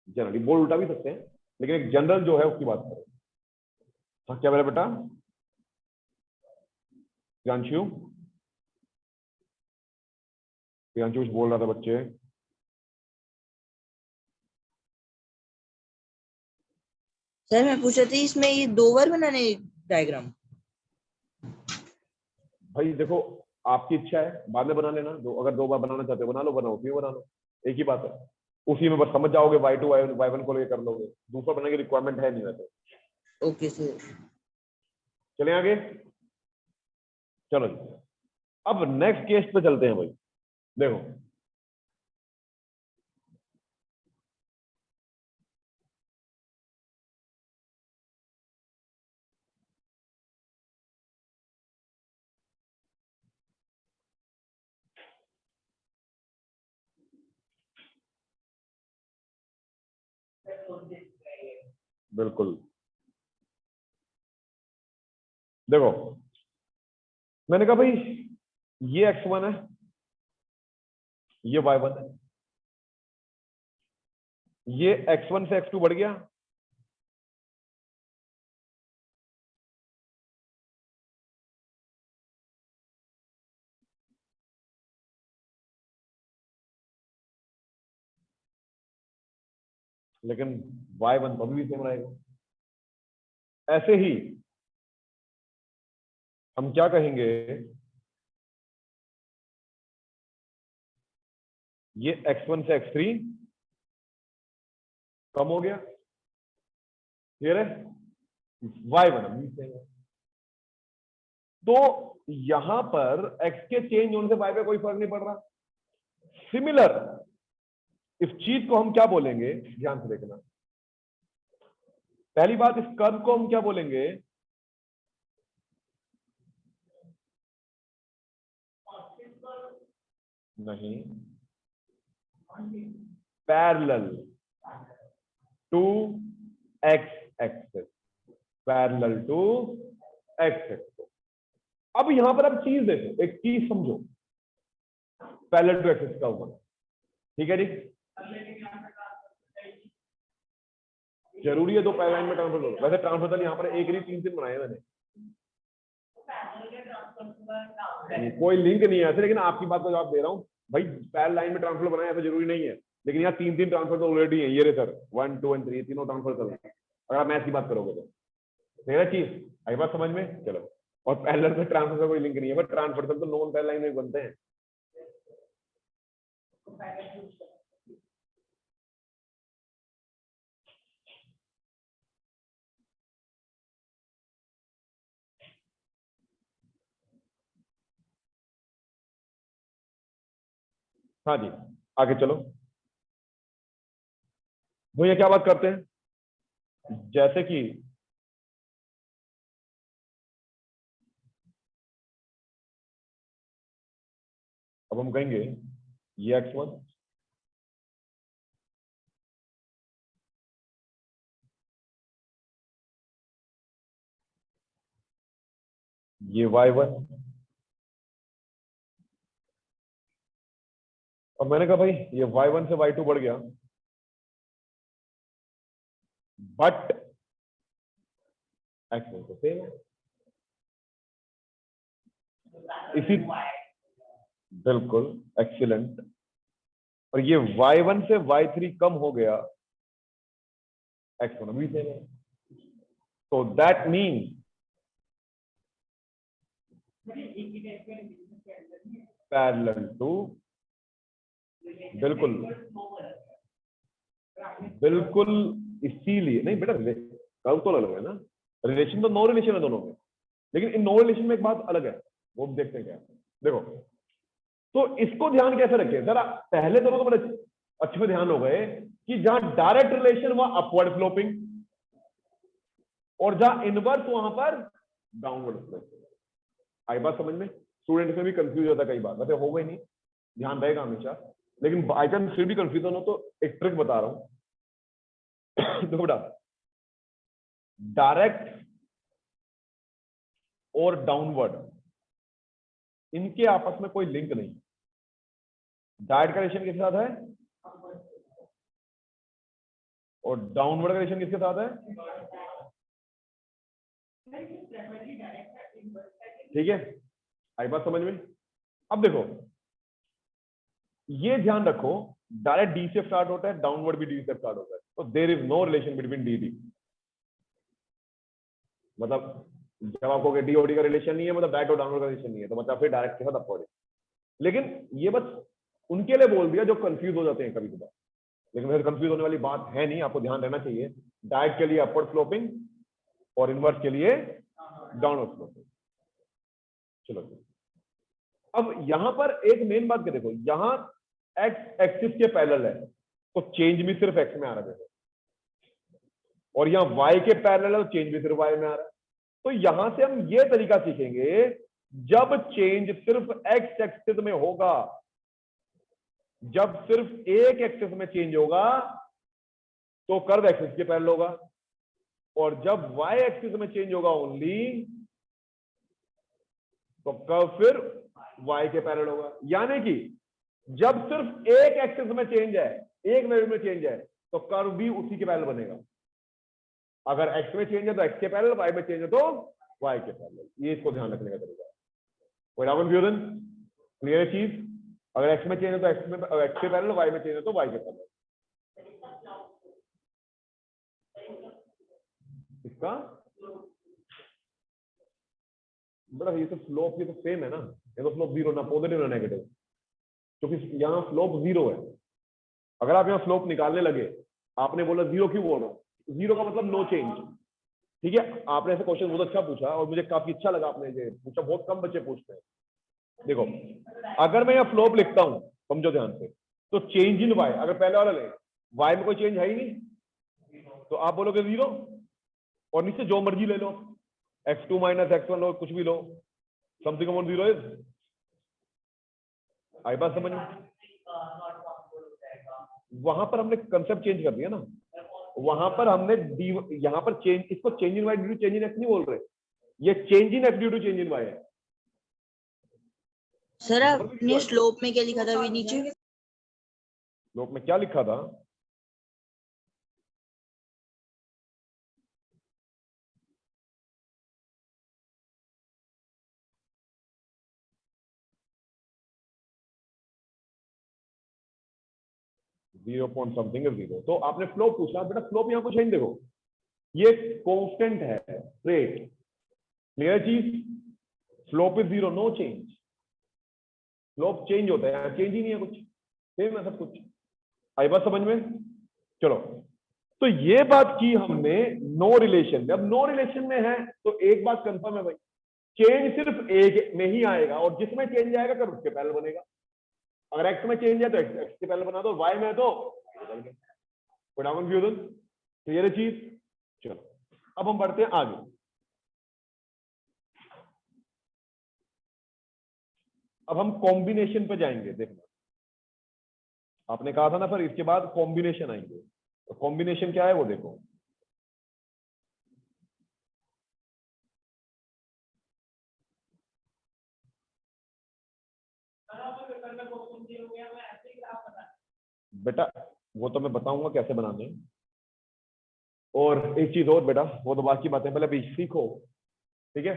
जनरली बोल उल्टा भी सकते हैं, लेकिन एक जनरल जो है उसकी बात करें। हाँ क्या बोला बेटा? प्रियांशु, प्रियांशु कुछ बोल रहा था बच्चे। सर मैं पूछ रही थी इसमें ये 2 बार बनाने डायग्राम। भाई देखो आपकी इच्छा है, बाद में बना लेना। अगर 2 बार बनाना चाहते हो बना लो, बनाओ क्यों बना लो, एक ही बात है। उसी में बस समझ जाओगे, y2 y1 को लेकर कर लोगे, दूसरा बनाने की रिक्वायरमेंट है नहीं वैसे। Okay sir. चले आगे। चलो जी, अब नेक्स्ट केस पे चलते हैं भाई। देखो बिल्कुल, देखो मैंने कहा भाई ये x1 है, ये y1 है, ये x1 से x2 बढ़ गया, लेकिन y1 तो अभी भी सेम रहेगा। ऐसे ही हम क्या कहेंगे, ये x1 से x3 कम हो गया, क्लियर है, y1 अभी भी सेम है। तो यहां पर x के चेंज होने से y पे कोई फर्क नहीं पड़ रहा। सिमिलर इस चीज को हम क्या बोलेंगे, ध्यान से देखना। पहली बात, इस कर्व को हम क्या बोलेंगे, नहीं, parallel to x axis, parallel to x axis. अब यहां पर अब चीज देखो, एक चीज समझो, पैरेलल टू एक्सिस का ऊपर, ठीक है जी। जरूरी है दो पैरेलल में ट्रांसफर करो, वैसे ट्रांसफर यहाँ पर एक नहीं 3 बनाए मैंने, कोई लिंक नहीं है ऐसे, लेकिन आपकी बात का जवाब दे रहा हूँ भाई। पैरेलल लाइन में ट्रांसफर बनाया ऐसा जरूरी नहीं है, लेकिन यहाँ 3 ट्रांसफर तो ऑलरेडी है। ये रे सर 1 2 और 3 तीनों ट्रांसफर कर रहे हैं, अगर आप मैथ की बात करोगे तो। मेरा चीज आई बात समझ में? चलो, और पैरेलल में ट्रांसफर का कोई लिंक नहीं है, बट ट्रांसफर तो नॉन पैरेलल लाइन में बनते हैं। हाँ जी, आगे चलो भैया, क्या बात करते हैं, जैसे कि अब हम कहेंगे ये x1, ये y1, और मैंने कहा भाई ये y1 से y2 बढ़ गया, बट x1 तो सेम है। इसी बिल्कुल एक्सीलेंट, और ये y1 से y3 कम हो गया, x1 भी सेम है। तो दैट मीन पैरेलल टू, बिल्कुल बिल्कुल, इसीलिए नहीं बेटा, कर्व तो अलग है ना, रिलेशन तो नो रिलेशन है दोनों में, लेकिन इन नो रिलेशन में एक बात अलग है, वो देखते हैं क्या। देखो, तो इसको ध्यान कैसे रखें जरा, पहले दोनों तो बड़े अच्छे से ध्यान हो गए कि जहां डायरेक्ट रिलेशन वहां अपवर्ड स्लोपिंग, और जहां इनवर्स वहां पर डाउनवर्ड स्लोपिंग। आई बात समझ में? स्टूडेंट में भी कंफ्यूज होता है कई बार, वैसे होगा ही नहीं, ध्यान रहेगा हमेशा, लेकिन आई कैन फिर भी कंफ्यूजन हो तो एक ट्रिक बता रहा हूं। देखो बेटा, डायरेक्ट और डाउनवर्ड, इनके आपस में कोई लिंक नहीं। डायरेक्ट का रिलेशन किसके साथ है, और डाउनवर्ड का रिलेशन किसके साथ है, ठीक है, आई बात समझ में? अब देखो, ये ध्यान रखो, डायरेक्ट डी से स्टार्ट होता है, डाउनवर्ड भी डी से स्टार्ट होता है, तो there is no relation between D D. मतलब जब आपको डी और डी का रिलेशन नहीं है, मतलब डायरेक्ट और डाउनवर्ड का रिलेशन नहीं है, तो मतलब फिर डायरेक्ट के साथ अपवर्ड है। लेकिन ये बस उनके लिए बोल दिया जो कंफ्यूज हो जाते हैं कभी कभार, लेकिन फिर कंफ्यूज होने वाली बात है नहीं, आपको ध्यान रहना चाहिए, डायरेक्ट के लिए अपवर्ड स्लोपिंग और इनवर्स के लिए डाउनवर्ड स्लोपिंग। चलो, अब यहां पर एक मेन बात क्या, देखो यहां एक्स एक्सिस के पैरेलल है, तो चेंज भी सिर्फ एक्स में आ रहा है, और यहां वाई के पैरेलल है, तो चेंज भी सिर्फ वाई में आ रहा है। तो यहां से हम ये तरीका सीखेंगे, जब चेंज सिर्फ एक्स एक्सिस में होगा, जब सिर्फ एक एक्सिस में चेंज होगा तो कर्व एक्सिस के पैरेलल होगा, और जब वाई एक्सिस में चेंज होगा ओनली, तो कर्व फिर वाई के पैरेलल होगा। यानी कि जब सिर्फ एक एक्सिस में चेंज है, एक वेरिएबल में चेंज है, तो कर्व भी उसी के पैरेलल बनेगा। अगर एक्स में चेंज है तो एक्स के पैरेलल, वाई में चेंज है तो वाई के पैरेलल। ये इसको ध्यान रखने का तरीका है। कोई कंफ्यूजन? क्लियर चीज? अगर एक्स में चेंज है तो एक्स के पैरेलल, वाई में चेंज है तो वाई के पैरेलल। इसका बड़ा, ये तो स्लोप, ये तो सेम है ना, ये तो स्लोप जीरो ना पॉजिटिव ना नेगेटिव, क्योंकि यहाँ स्लोप जीरो है। अगर आप यहाँ स्लोप निकालने लगे, आपने बोला जीरो क्यों बोल रहा हूँ, जीरो का मतलब नो चेंज, ठीक है। आपने ऐसे क्वेश्चन बहुत अच्छा पूछा और मुझे काफी अच्छा लगा आपने ये पूछा, बहुत कम बच्चे पूछते हैं। देखो, अगर मैं यहाँ स्लोप लिखता हूँ, समझो ध्यान से, तो चेंज इन वाई, अगर पहले वाला ले, वाई में कोई चेंज है ही नहीं, तो आप बोलोगे जीरो, और नीचे जो मर्जी ले लो, x2 माइनस x1 लो, कुछ भी लो, समथिंग अबाउट जीरो इज। आई बात समझ में? वहां पर हमने कंसेप्ट चेंज कर दिया ना, वहां पर हमने डी, यहां पर चेंज, इसको change in Y due to change in x नहीं बोल रहे, ये change in x due to change in y है। सर आपने स्लोप में क्या लिखा था अभी नीचे? स्लोप में क्या लिखा था? जीरो पॉइंट समथिंग है जीरो। तो आपने स्लोप पूछा, बेटा स्लोप यहाँ कुछ है नहीं, देखो ये कांस्टेंट है, रेट, क्लियर चीज, slope is zero, no change. Slope change होता है, यहाँ चेंज ही नहीं है कुछ, सेम है सब कुछ। आई बात समझ में? चलो, तो ये बात की हमने नो रिलेशन में। अब नो रिलेशन में है तो एक बात कंफर्म है भाई, चेंज सिर्फ एक में ही आएगा, और जिसमें चेंज आएगा कर उसके पैरेलल बनेगा। अगर एक्स में चेंज है तो एक्स के पहले बना दो, वाई में है तो कंफ्यूजन, क्लियर है चीज। चलो अब हम बढ़ते हैं आगे। अब हम कॉम्बिनेशन पे जाएंगे। देखना, आपने कहा था ना फिर इसके बाद कॉम्बिनेशन आएंगे, तो कॉम्बिनेशन क्या है वो देखो। बेटा वो तो मैं बताऊंगा कैसे बनाने हैं। और एक चीज और बेटा, वो तो बाकी बातें पहले भी सीखो, ठीक है।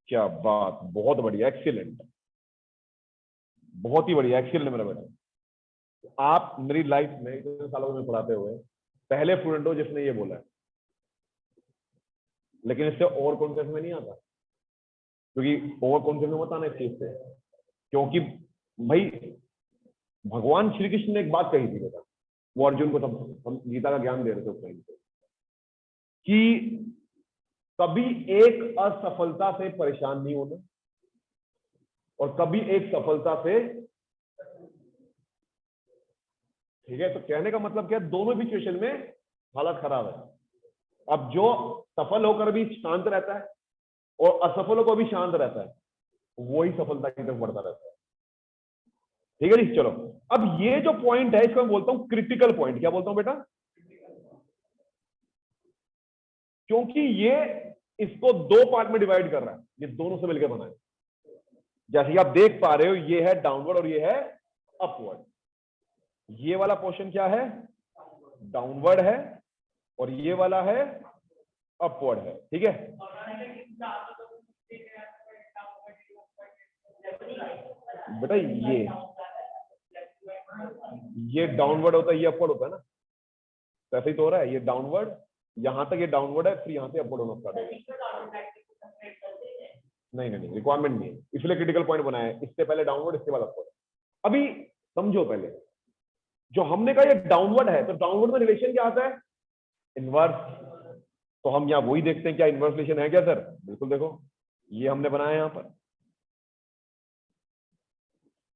क्या बात, बहुत बढ़िया, एक्सीलेंट, बहुत ही बढ़िया, एक्सीलेंट मेरा बेटा। आप मेरी लाइफ में इतने सालों में पढ़ाते हुए पहले स्टूडेंट हो जिसने ये बोला है, लेकिन इससे और कॉन्सेप्ट में नहीं आता, क्योंकि और कॉन्सेप्ट में मत आना इस चीज से, क्योंकि भाई भगवान श्री कृष्ण ने एक बात कही थी बेटा, वो अर्जुन को, तब हम गीता का ज्ञान दे रहे थे उस टाइम पे, कि कभी एक असफलता से परेशान नहीं होना और कभी एक सफलता से, ठीक है। तो कहने का मतलब क्या है, दोनों सिचुएशन में हालत खराब है। अब जो सफल होकर भी शांत रहता है और असफल होकर भी शांत रहता है, वही सफलता की तरफ बढ़ता रहता है, ठीक है जी। चलो अब ये जो पॉइंट है इसको मैं बोलता हूं क्रिटिकल पॉइंट। क्या बोलता हूं बेटा? क्योंकि ये इसको दो पार्ट में डिवाइड कर रहा है, ये दोनों से मिलकर बना है। जैसे कि आप देख पा रहे हो, ये है डाउनवर्ड और ये है अपवर्ड। ये वाला पोर्शन क्या है? डाउनवर्ड है और ये वाला है अपवर्ड है, ठीक है। बेटा ये डाउनवर्ड होता है, ये अपवर्ड होता है ना, तो ऐसे ही तो हो रहा है। ये डाउनवर्ड, यहां तक ये डाउनवर्ड है, फिर यहां से अपवर्ड होना स्टार्ट होगा। नहीं नहीं, रिक्वायरमेंट नहीं है, इसलिए क्रिटिकल पॉइंट बनाया है। इससे पहले डाउनवर्ड, इसके बाद अपवर्ड। अभी समझो, पहले जो हमने कहा ये डाउनवर्ड है, तो डाउनवर्ड में रिलेशन क्या आता है? इनवर्स। तो हम यहाँ वही देखते हैं, क्या इनवर्स रिलेशन है क्या सर? बिल्कुल, देखो ये हमने बनाया यहां पर,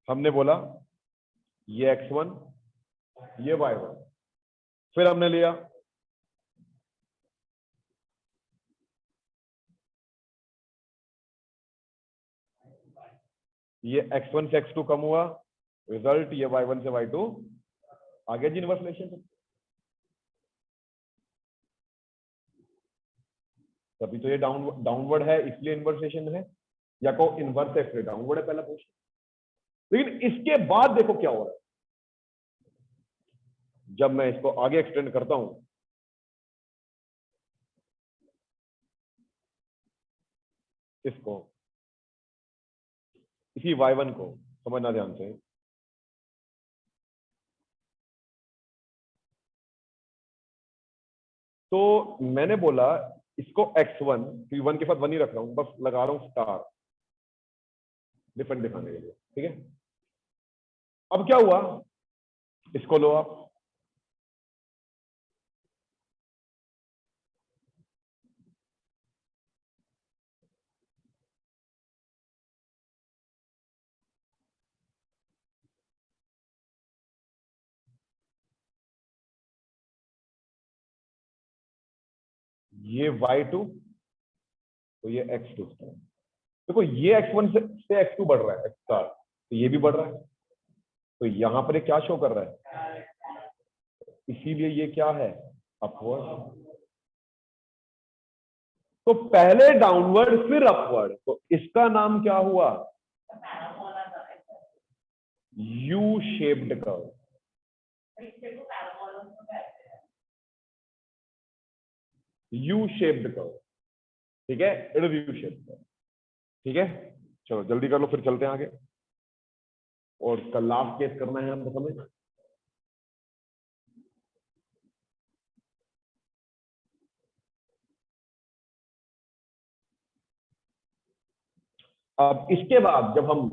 हमने बोला ये x1 ये y1, फिर हमने लिया ये x1 से x2 कम हुआ, रिजल्ट ये y1 से y2 आ गया जी, इनवर्स रिलेशन। तभी तो ये डाउनवर्ड है, इसलिए इनवर्स रिलेशन है, या को इनवर्स है फिर डाउनवर्ड है, पहला क्वेश्चन। लेकिन इसके बाद देखो क्या हो रहा है, जब मैं इसको आगे एक्सटेंड करता हूं, इसको, इसी y1 को समझना ध्यान से। तो मैंने बोला इसको x1, तो 1 के साथ 1 ही रख रहा हूं, बस लगा रहा हूं स्टार डिफरेंट दिखाने के लिए, ठीक है। अब क्या हुआ, इसको लो आप, ये y2 तो ये x2। देखो ये x1 से x2 बढ़ रहा है x स्टार, तो ये भी बढ़ रहा है, तो यहां पर ये क्या शो कर रहा है? इसीलिए ये क्या है? अपवर्ड। तो पहले डाउनवर्ड फिर अपवर्ड, तो इसका नाम क्या हुआ? U shaped curve. U shaped curve, ठीक है, it is U shaped curve, ठीक है। चलो जल्दी कर लो, फिर चलते हैं आगे, और कल लास्ट केस करना है हमको समझ। अब इसके बाद जब हम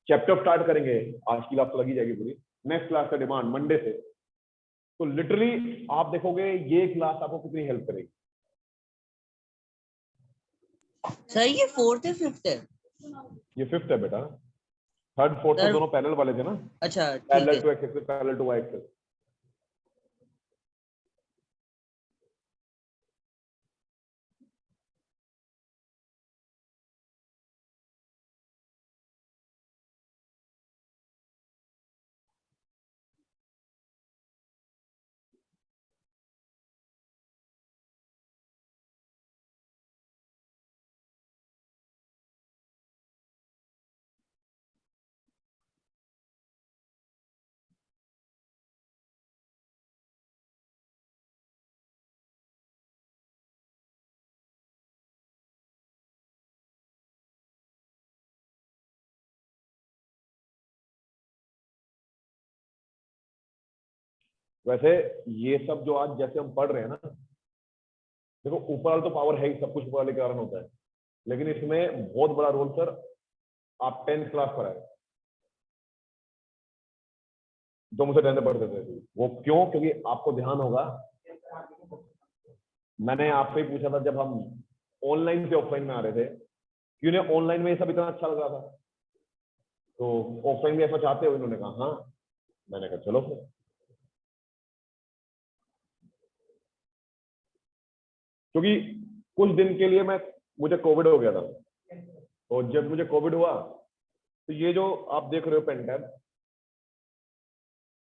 चैप्टर स्टार्ट करेंगे, आज की क्लास तो लगी जाएगी पूरी, नेक्स्ट क्लास का डिमांड मंडे से तो लिटरली आप देखोगे ये क्लास आपको कितनी हेल्प करेगी। सर ये 4th है 5th है? ये 5th है बेटा, 3rd 4th तो सर दोनों पैरेलल वाले थे ना, अच्छा ठीक पैरेलल है। To x axis, parallel to y axis. वैसे ये सब जो आज जैसे हम पढ़ रहे हैं ना, देखो ऊपर वाला तो पावर है ही, सब कुछ ऊपर वाले के कारण होता है, लेकिन इसमें बहुत बड़ा रोल सर आप 10th क्लास पर आए, जो मुझे 10th पढ़ते थे। वो क्यों? क्योंकि आपको ध्यान होगा, मैंने आपसे ही पूछा था जब हम ऑनलाइन से ऑफलाइन में आ रहे थे, क्यों नहीं ऑनलाइन में ये सब इतना अच्छा लग रहा था, तो ऑफलाइन में ऐसा चाहते हो? इन्होंने कहा हाँ। मैंने कहा चलो फिर। क्योंकि कुछ दिन के लिए मुझे कोविड हो गया था, और जब मुझे कोविड हुआ तो ये जो आप देख रहे हो पेन टैब,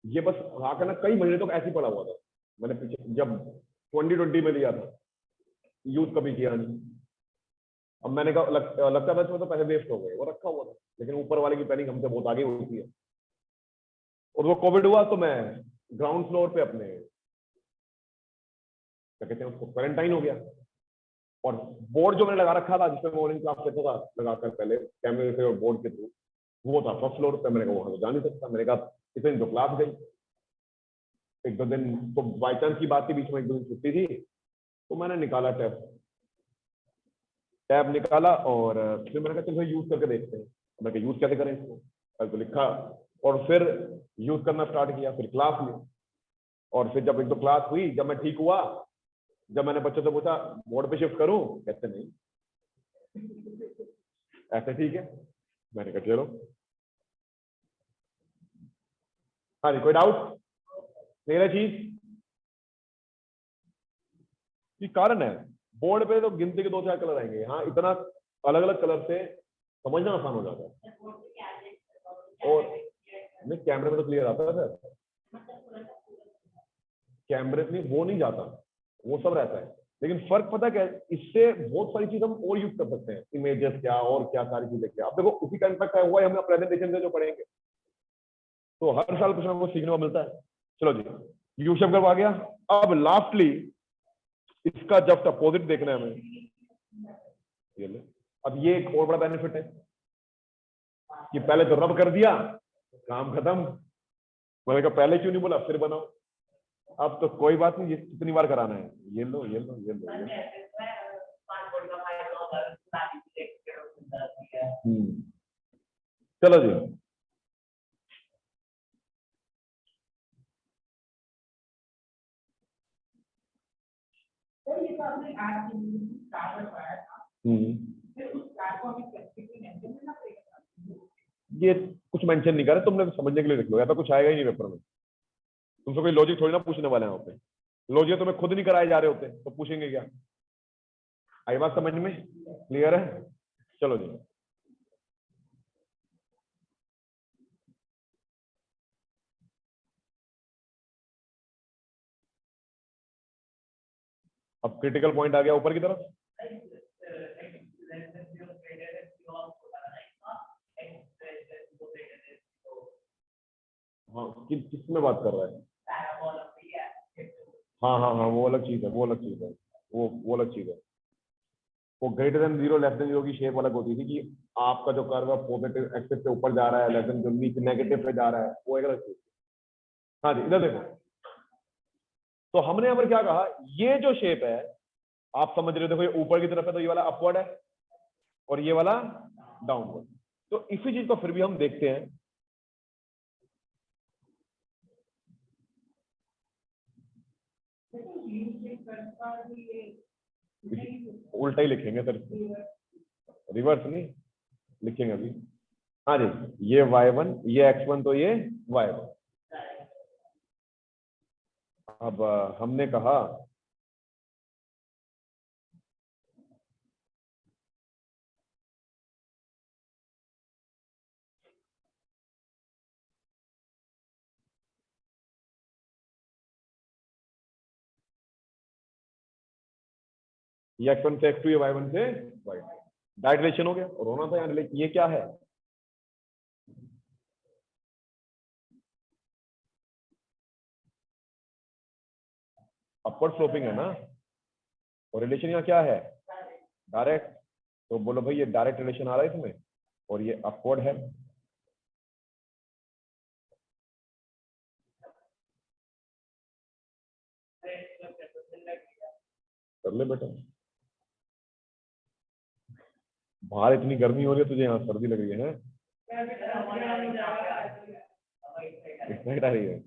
ये बस आकर ना कई महीने तक ऐसे ही पड़ा हुआ था। मैंने पीछे जब 2020 में लिया था, यूज कभी किया नहीं। अब मैंने कहा लगता था इसमें तो पैसे वेस्ट हो गए, वो रखा हुआ था, लेकिन ऊपर वाले की प्लानिंग हमसे बहुत आगे होती है। और वो कोविड हुआ तो मैं ग्राउंड फ्लोर पे अपने क्या कहते हैं उसको, क्वारंटाइन हो गया। और बोर्ड जो मैंने लगा रखा था जिसमें मॉर्निंग क्लास लेता था लगाकर पहले कैमरे से और बोर्ड के थ्रू, वो था फर्स्ट फ्लोर पे। मैंने कहा वहां तो जा नहीं सकता। मैंने कहा इस दिन तो क्लास गई, एक दो दिन तो बाई चांस की बात थी, बीच में एक दो दिन छुट्टी थी, तो मैंने निकाला टैब निकाला, और फिर मैंने कहा चलो यूज करके देखते हैं। मैं यूज कैसे करें इसको, कल तो लिखा, और फिर यूज करना स्टार्ट किया, फिर क्लास ली। और फिर जब एक दो क्लास हुई, जब मैं ठीक हुआ, जब मैंने बच्चों से पूछा बोर्ड पे शिफ्ट करूं, कहते नहीं ऐसे ठीक है। मैंने कहा चलो। हाँ जी, कोई डाउट? मेरा चीज ये कारण है, बोर्ड पे तो गिनती के 2-4 कलर आएंगे, हाँ इतना अलग अलग कलर से समझना आसान हो जाता है। और नहीं, कैमरे में तो क्लियर आता है सर, कैमरे में वो नहीं जाता, वो सब रहता है। लेकिन फर्क पता क्या है, इससे बहुत सारी चीज हम और यूज कर सकते हैं, इमेजेस क्या और क्या सारी चीजें क्या। अब देखो उसी का इम्पैक्ट हुआ है हमें प्रेजेंटेशन से जो पढ़ेंगे, तो हर साल कुछ ना कुछ सीखने को मिलता है। चलो जी, यू शेप करवा गया। अब लास्टली इसका जस्ट अपोजिट देखना है हमें, ये ले। अब ये एक और बड़ा बेनिफिट है कि पहले तो रब कर दिया, काम खत्म। मैंने कहा पहले क्यों नहीं बोला, फिर बनाओ। अब तो कोई बात नहीं, कितनी बार कराना है, ये लो ये लो ये लो ये लो। चलो जी, ये कुछ मेंशन नहीं कर रहे, तुमने तो समझने के लिए लिख लो, ऐसा कुछ आएगा ही नहीं पेपर में। तुमसे कोई लॉजिक थोड़ी ना पूछने वाले हैं वहाँ पे, लॉजिक तुम्हें खुद नहीं कराए जा रहे होते तो पूछेंगे क्या। आई बात समझ में? क्लियर है? चलो जी, अब क्रिटिकल पॉइंट आ गया ऊपर की तरफ। हाँ, किस में बात कर रहा है? हाँ हाँ हाँ, वो अलग चीज है, वो अलग चीज है, वो अलग चीज है। वो greater than zero less than zero की शेप अलग होती थी, कि आपका जो कर्व पॉजिटिव एक्सिस से ऊपर जा रहा है, लेस देन जो नीचे नेगेटिव पे जा रहा है, वो एक अलग चीज। हाँ जी, इधर देखो, तो हमने यहाँ पर क्या कहा, ये जो शेप है आप समझ रहे हो, देखो ये ऊपर की तरफ है तो ये वाला अपवर्ड है, और ये वाला डाउनवर्ड। तो इसी चीज को फिर भी हम देखते हैं। उल्टा ही लिखेंगे सर, रिवर्स नहीं लिखेंगे अभी। हाँ जी, ये y1 ये x1 तो ये y1। अब हमने कहा ये x1 से x2 ये y1 से y2, डायरेक्ट रिलेशन हो गया और होना था यहाँ। ये क्या है, अपवर्ड स्लोपिंग है ना, और रिलेशन यहाँ क्या है, डायरेक्ट। तो बोलो भाई ये डायरेक्ट रिलेशन आ रहा है इसमें, और ये अपवर्ड है। कर ले बेटा, बाहर इतनी गर्मी हो रही है, तुझे यहाँ सर्दी लग रही है? आ रही है?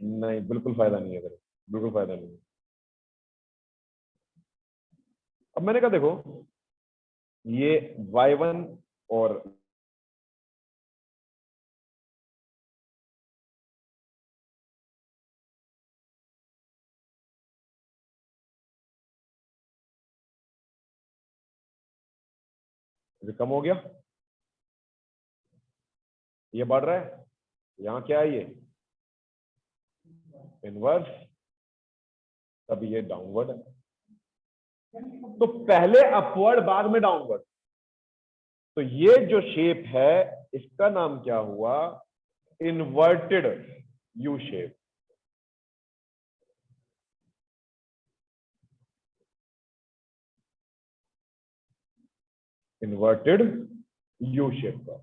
नहीं, बिल्कुल फायदा नहीं है सर, बिल्कुल फायदा नहीं है। अब मैंने कहा देखो, ये y1 और ये कम हो गया, ये बढ़ रहा है, यहाँ क्या है ये इनवर्स, तब ये डाउनवर्ड है। तो पहले अपवर्ड बाद में डाउनवर्ड, तो ये जो शेप है इसका नाम क्या हुआ, inverted U shape. Inverted U shape का।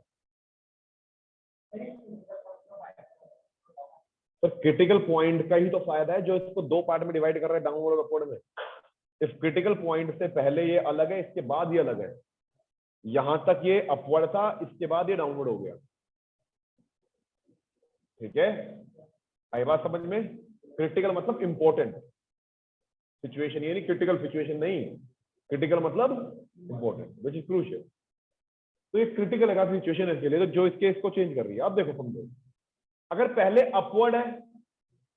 तो क्रिटिकल पॉइंट का ही तो फायदा है, जो इसको दो पार्ट में डिवाइड कर रहे हैं, डाउनवर्ड और अपवर्ड में। इस क्रिटिकल पॉइंट से पहले ये अलग है, इसके बाद ये अलग है। यहां तक ये अपवर्ड था, इसके बाद ये डाउनवर्ड हो गया। ठीक है, आई बात समझ में? क्रिटिकल मतलब इंपॉर्टेंट सिचुएशन, ये नहीं क्रिटिकल सिचुएशन नहीं, क्रिटिकल मतलब इंपॉर्टेंट विच इज क्रूशियल। तो ये क्रिटिकल है सिचुएशन इसके लिए, तो जो इसके इसको चेंज कर रही है। अब देखो समझो, अगर पहले अपवर्ड है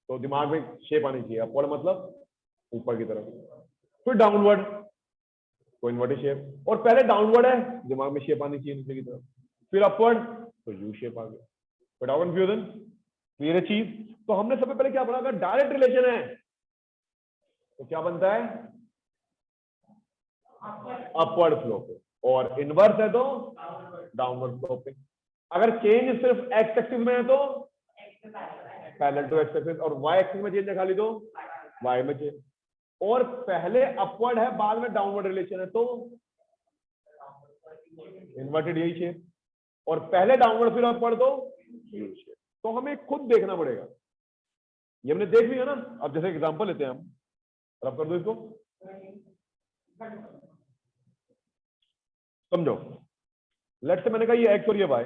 तो दिमाग में शेप आनी चाहिए, अपवर्ड मतलब ऊपर की तरफ, फिर डाउनवर्ड तो इन्वर्टेड शेप, और पहले डाउनवर्ड है दिमाग में शेप आनी चाहिए नीचे की तरफ, फिर अपवर्ड तो यू शेप आ गया। विदाउट कंफ्यूजन, क्लियर है चीज? तो हमने सबसे पहले क्या पढ़ा, अगर डायरेक्ट रिलेशन है तो क्या बनता है, अपवर्ड स्लोपिंग, और इनवर्स है तो डाउनवर्ड स्लोपिंग। अगर चेंज सिर्फ एक्स एक्सिस में है तो पैरेलल टू एक्स एक्सिस, और वाई एक्सिस में चेंज है खाली तो वाई में चेंज, और पहले अपवर्ड है बाद में डाउनवर्ड रिलेशन है तो इन्वर्टेड यही शेप, और पहले डाउनवर्ड फिर अपवर्ड तो यू शेप। तो हमें खुद देखना पड़ेगा, ये हमने देख लिया ना। अब जैसे एग्जांपल लेते हैं हम, रब कर दो इसको, समझो। लेट्स से मैंने कहा ये x और ये y,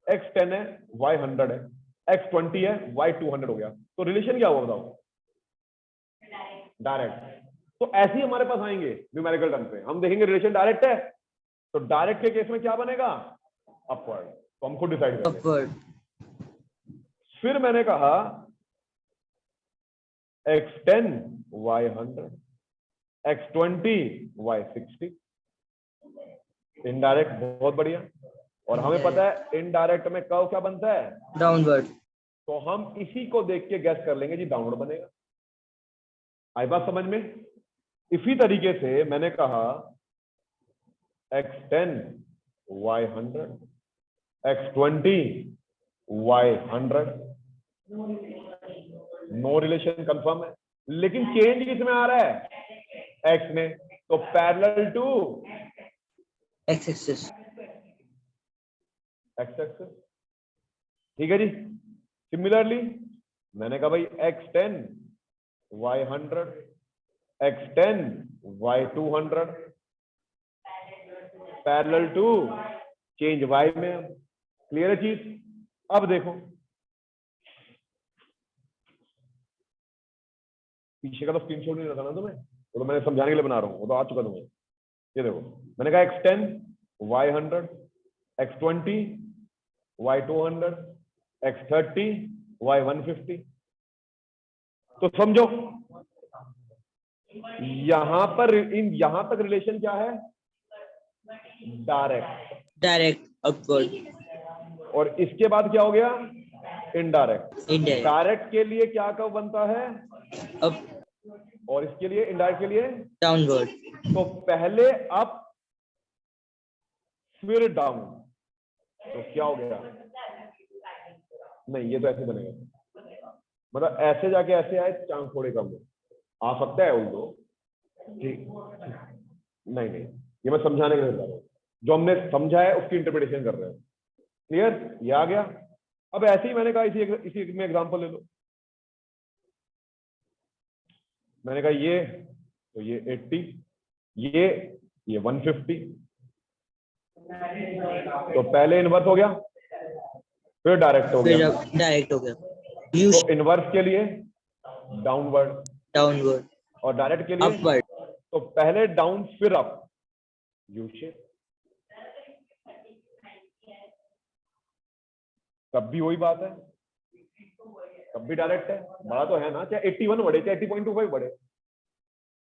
x 10 है y 100 है, x 20 है y 200 हो गया, तो रिलेशन क्या हुआ बताओ, डायरेक्ट। तो ऐसे ही हमारे पास आएंगे न्यूमेरिकल टर्म पे, हम देखेंगे रिलेशन डायरेक्ट है, तो डायरेक्ट के केस में क्या बनेगा, अपवर्ड। तो हम खुद डिसाइड करेंगे। अपवर्ड। फिर मैंने कहा x 10 y 100, x 20 y 60, indirect, बहुत बढ़िया। और हमें पता है इनडायरेक्ट में कर्व क्या बनता है, डाउनवर्ड। तो हम इसी को देख के गैस कर लेंगे जी डाउनवर्ड बनेगा। आई बात समझ में? इसी तरीके से मैंने कहा x 10 y 100, x 20 y 100, no relation confirm है, लेकिन चेंज किसमें आ रहा है, x में, तो parallel to x axis. X axis. ठीक है जी। सिमिलरली मैंने कहा भाई x 10 y 100, x 10 y 200, parallel to change y में। क्लियर है चीज? अब देखो, पीछे का तो स्क्रीनशॉट नहीं लगाना तुम्हें, वो तो मैंने समझाने के लिए बना रहा हूँ, वो तो आ चुका तुम्हें। ये देखो मैंने कहा x10 y100 x20 y200 x30 y150। तो समझो यहां पर यहां तक रिलेशन क्या है, डायरेक्ट अपवर्ड, और इसके बाद क्या हो गया, इनडायरेक्ट। इनडायरेक्ट, डायरेक्ट के लिए क्या कब बनता है, अप, और इसके लिए इनडायरेक्ट के लिए डाउनवर्ड। तो पहले अप फिर डाउन, तो क्या हो गया, नहीं ये तो ऐसे बनेगा, मतलब ऐसे जाके ऐसे आए चांस थोड़े कम आ सकता है उल्टो, ठीक, नहीं नहीं ये मैं समझाने के लिए बता रहा हूँ, जो हमने समझा है उसकी इंटरप्रिटेशन कर रहे हैं। क्लियर, ये आ गया। अब ऐसे ही मैंने कहा इसी में एग्जांपल ले लो, मैंने कहा ये तो ये 80, ये 150, तो पहले इनवर्स हो गया फिर डायरेक्ट हो फिर गया, अब डायरेक्ट हो गया, यू तो इनवर्स के लिए डाउनवर्ड डाउनवर्ड, और डायरेक्ट के लिए अपवर्ड, तो पहले डाउन फिर अप, यू शेप। तब भी वही बात है, तब भी डायरेक्ट है, बड़ा तो है ना, चाहे 81 बढ़े चाहे 80.25 बढ़े,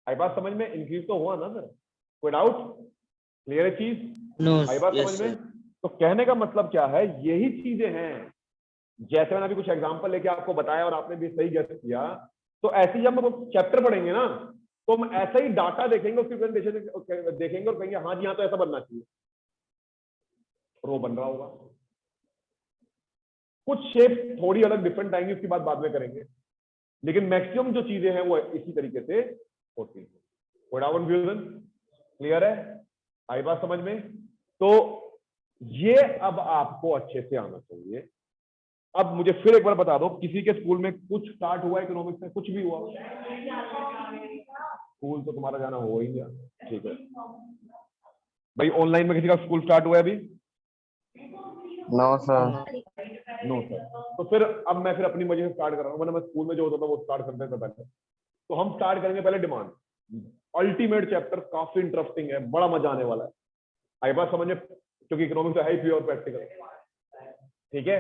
आई बात समझ में, इंक्रीज तो हुआ ना सर, कोई डाउट, क्लियर है चीज, नो, आई बात यस समझ में। सर, तो कहने का मतलब क्या है, यही चीजें हैं, जैसे मैंने अभी कुछ एग्जांपल लेके आपको बताया और आपने भी सही गेस किया, तो ऐसे जब हम चैप्टर पढ़ेंगे ना तो हम ऐसा ही डाटा देखेंगे, उसकी प्रेजेंटेशन देखेंगे और कहेंगे हाँ जी हाँ तो ऐसा बनना चाहिए, रो बन रहा होगा। कुछ शेप थोड़ी अलग डिफरेंट आएंगी, उसकी बात बाद में करेंगे, लेकिन मैक्सिमम जो चीजें हैं वो इसी तरीके से होती है। कंफ्यूजन क्लियर है, आई बात समझ में। तो ये अब आपको अच्छे से आना चाहिए। अब मुझे फिर एक बार बता दो, किसी के स्कूल में कुछ स्टार्ट हुआ इकोनॉमिक्स में, कुछ भी हुआ, स्कूल तो तुम्हारा जाना हो ही गया, ठीक है भाई। ऑनलाइन में किसी का स्कूल स्टार्ट हुआ है अभी? No sir. No sir. तो फिर अब मैं फिर अपनी वजह से स्टार्ट कर रहा हूँ, वरना मैं स्कूल में जो होता था वो स्टार्ट करते थे पहले। तो हम स्टार्ट करेंगे पहले डिमांड, अल्टीमेट चैप्टर, काफी इंटरेस्टिंग है, बड़ा मजा आने वाला है, आई बात समझ में, क्योंकि इकोनॉमिक्स है ही प्योर प्रैक्टिकल, ठीक है।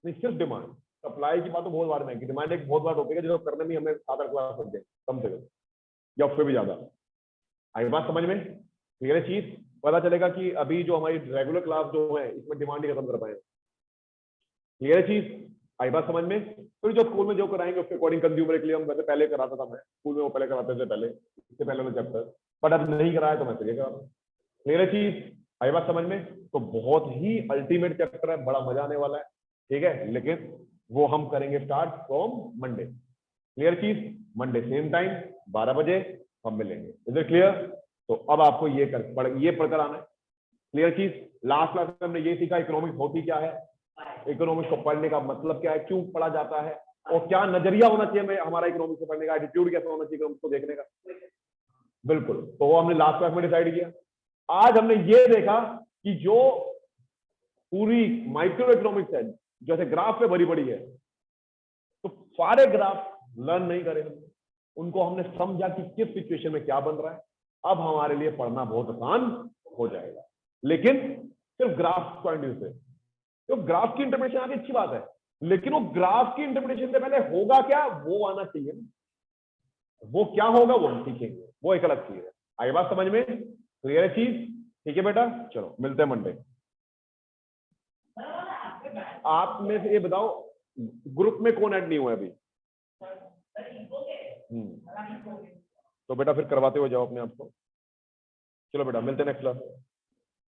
नहीं सिर्फ डिमांड, सप्लाई की बात तो बहुत बार में, डिमांड एक बहुत बार होती है जो करने में हमें 7-8 क्लास लग जाए कम से कम, या उससे भी ज्यादा, आई बात समझ में, क्लियर है चीज। पता चलेगा कि अभी जो हमारी रेगुलर क्लास जो है इसमें डिमांड ही खत्म कर पाए, क्लियर है चीज, आई बात समझ में। फिर जो स्कूल में जो कराएंगे उसके अकॉर्डिंग कंज्यूमर के लिए, हम वैसे पहले कराता था मैं स्कूल में, वो पहले कराते थे पहले, इससे पहले मैं चैप्टर, बट अब नहीं कराया तो मैं फिर ये करा रहा हूं, क्लियर है चीज, आई बात समझ में। तो बहुत ही अल्टीमेट चैप्टर है, बड़ा मजा आने वाला है, ठीक है, लेकिन वो हम करेंगे स्टार्ट फ्रॉम मंडे, क्लियर चीज। मंडे सेम टाइम 12 बजे हम मिलेंगे, इधर क्लियर। तो अब आपको ये पढ़कर आना है, क्लियर चीज। लास्ट क्लास में हमने ये सीखा इकोनॉमिक्स होती क्या है, इकोनॉमिक्स को पढ़ने का मतलब क्या है, क्यों पढ़ा जाता है, और क्या नजरिया होना चाहिए हमारा इकोनॉमिक्स को पढ़ने का, एटीट्यूड कैसा होना चाहिए इकोनॉमिक्स को देखने का, बिल्कुल। तो वो हमने लास्ट क्लास में डिसाइड किया। आज हमने ये देखा कि जो पूरी माइक्रो इकोनॉमिक्स है, जैसे ग्राफ पे भरी पड़ी है, तो सारे ग्राफ लर्न नहीं करे हमने, उनको हमने समझा कि किस सिचुएशन में क्या बन रहा है। अब हमारे लिए पढ़ना बहुत आसान हो जाएगा, लेकिन सिर्फ ग्राफ पॉइंट ऑफ व्यू से। तो ग्राफ की इंटरप्रिटेशन आगे अच्छी बात है, लेकिन वो ग्राफ की इंटरप्रिटेशन से पहले होगा क्या वो आना चाहिए, वो क्या होगा वो हम सीखेंगे, वो एक अलग चीज है, आई बात समझ में, क्लियर है चीज, ठीक है बेटा। चलो मिलते हैं मंडे। आप में से ये बताओ ग्रुप में कौन ऐड नहीं हुआ अभी? तो बेटा फिर करवाते हुए जाओ अपने आप को। चलो बेटा मिलते हैं नेक्स्ट क्लास।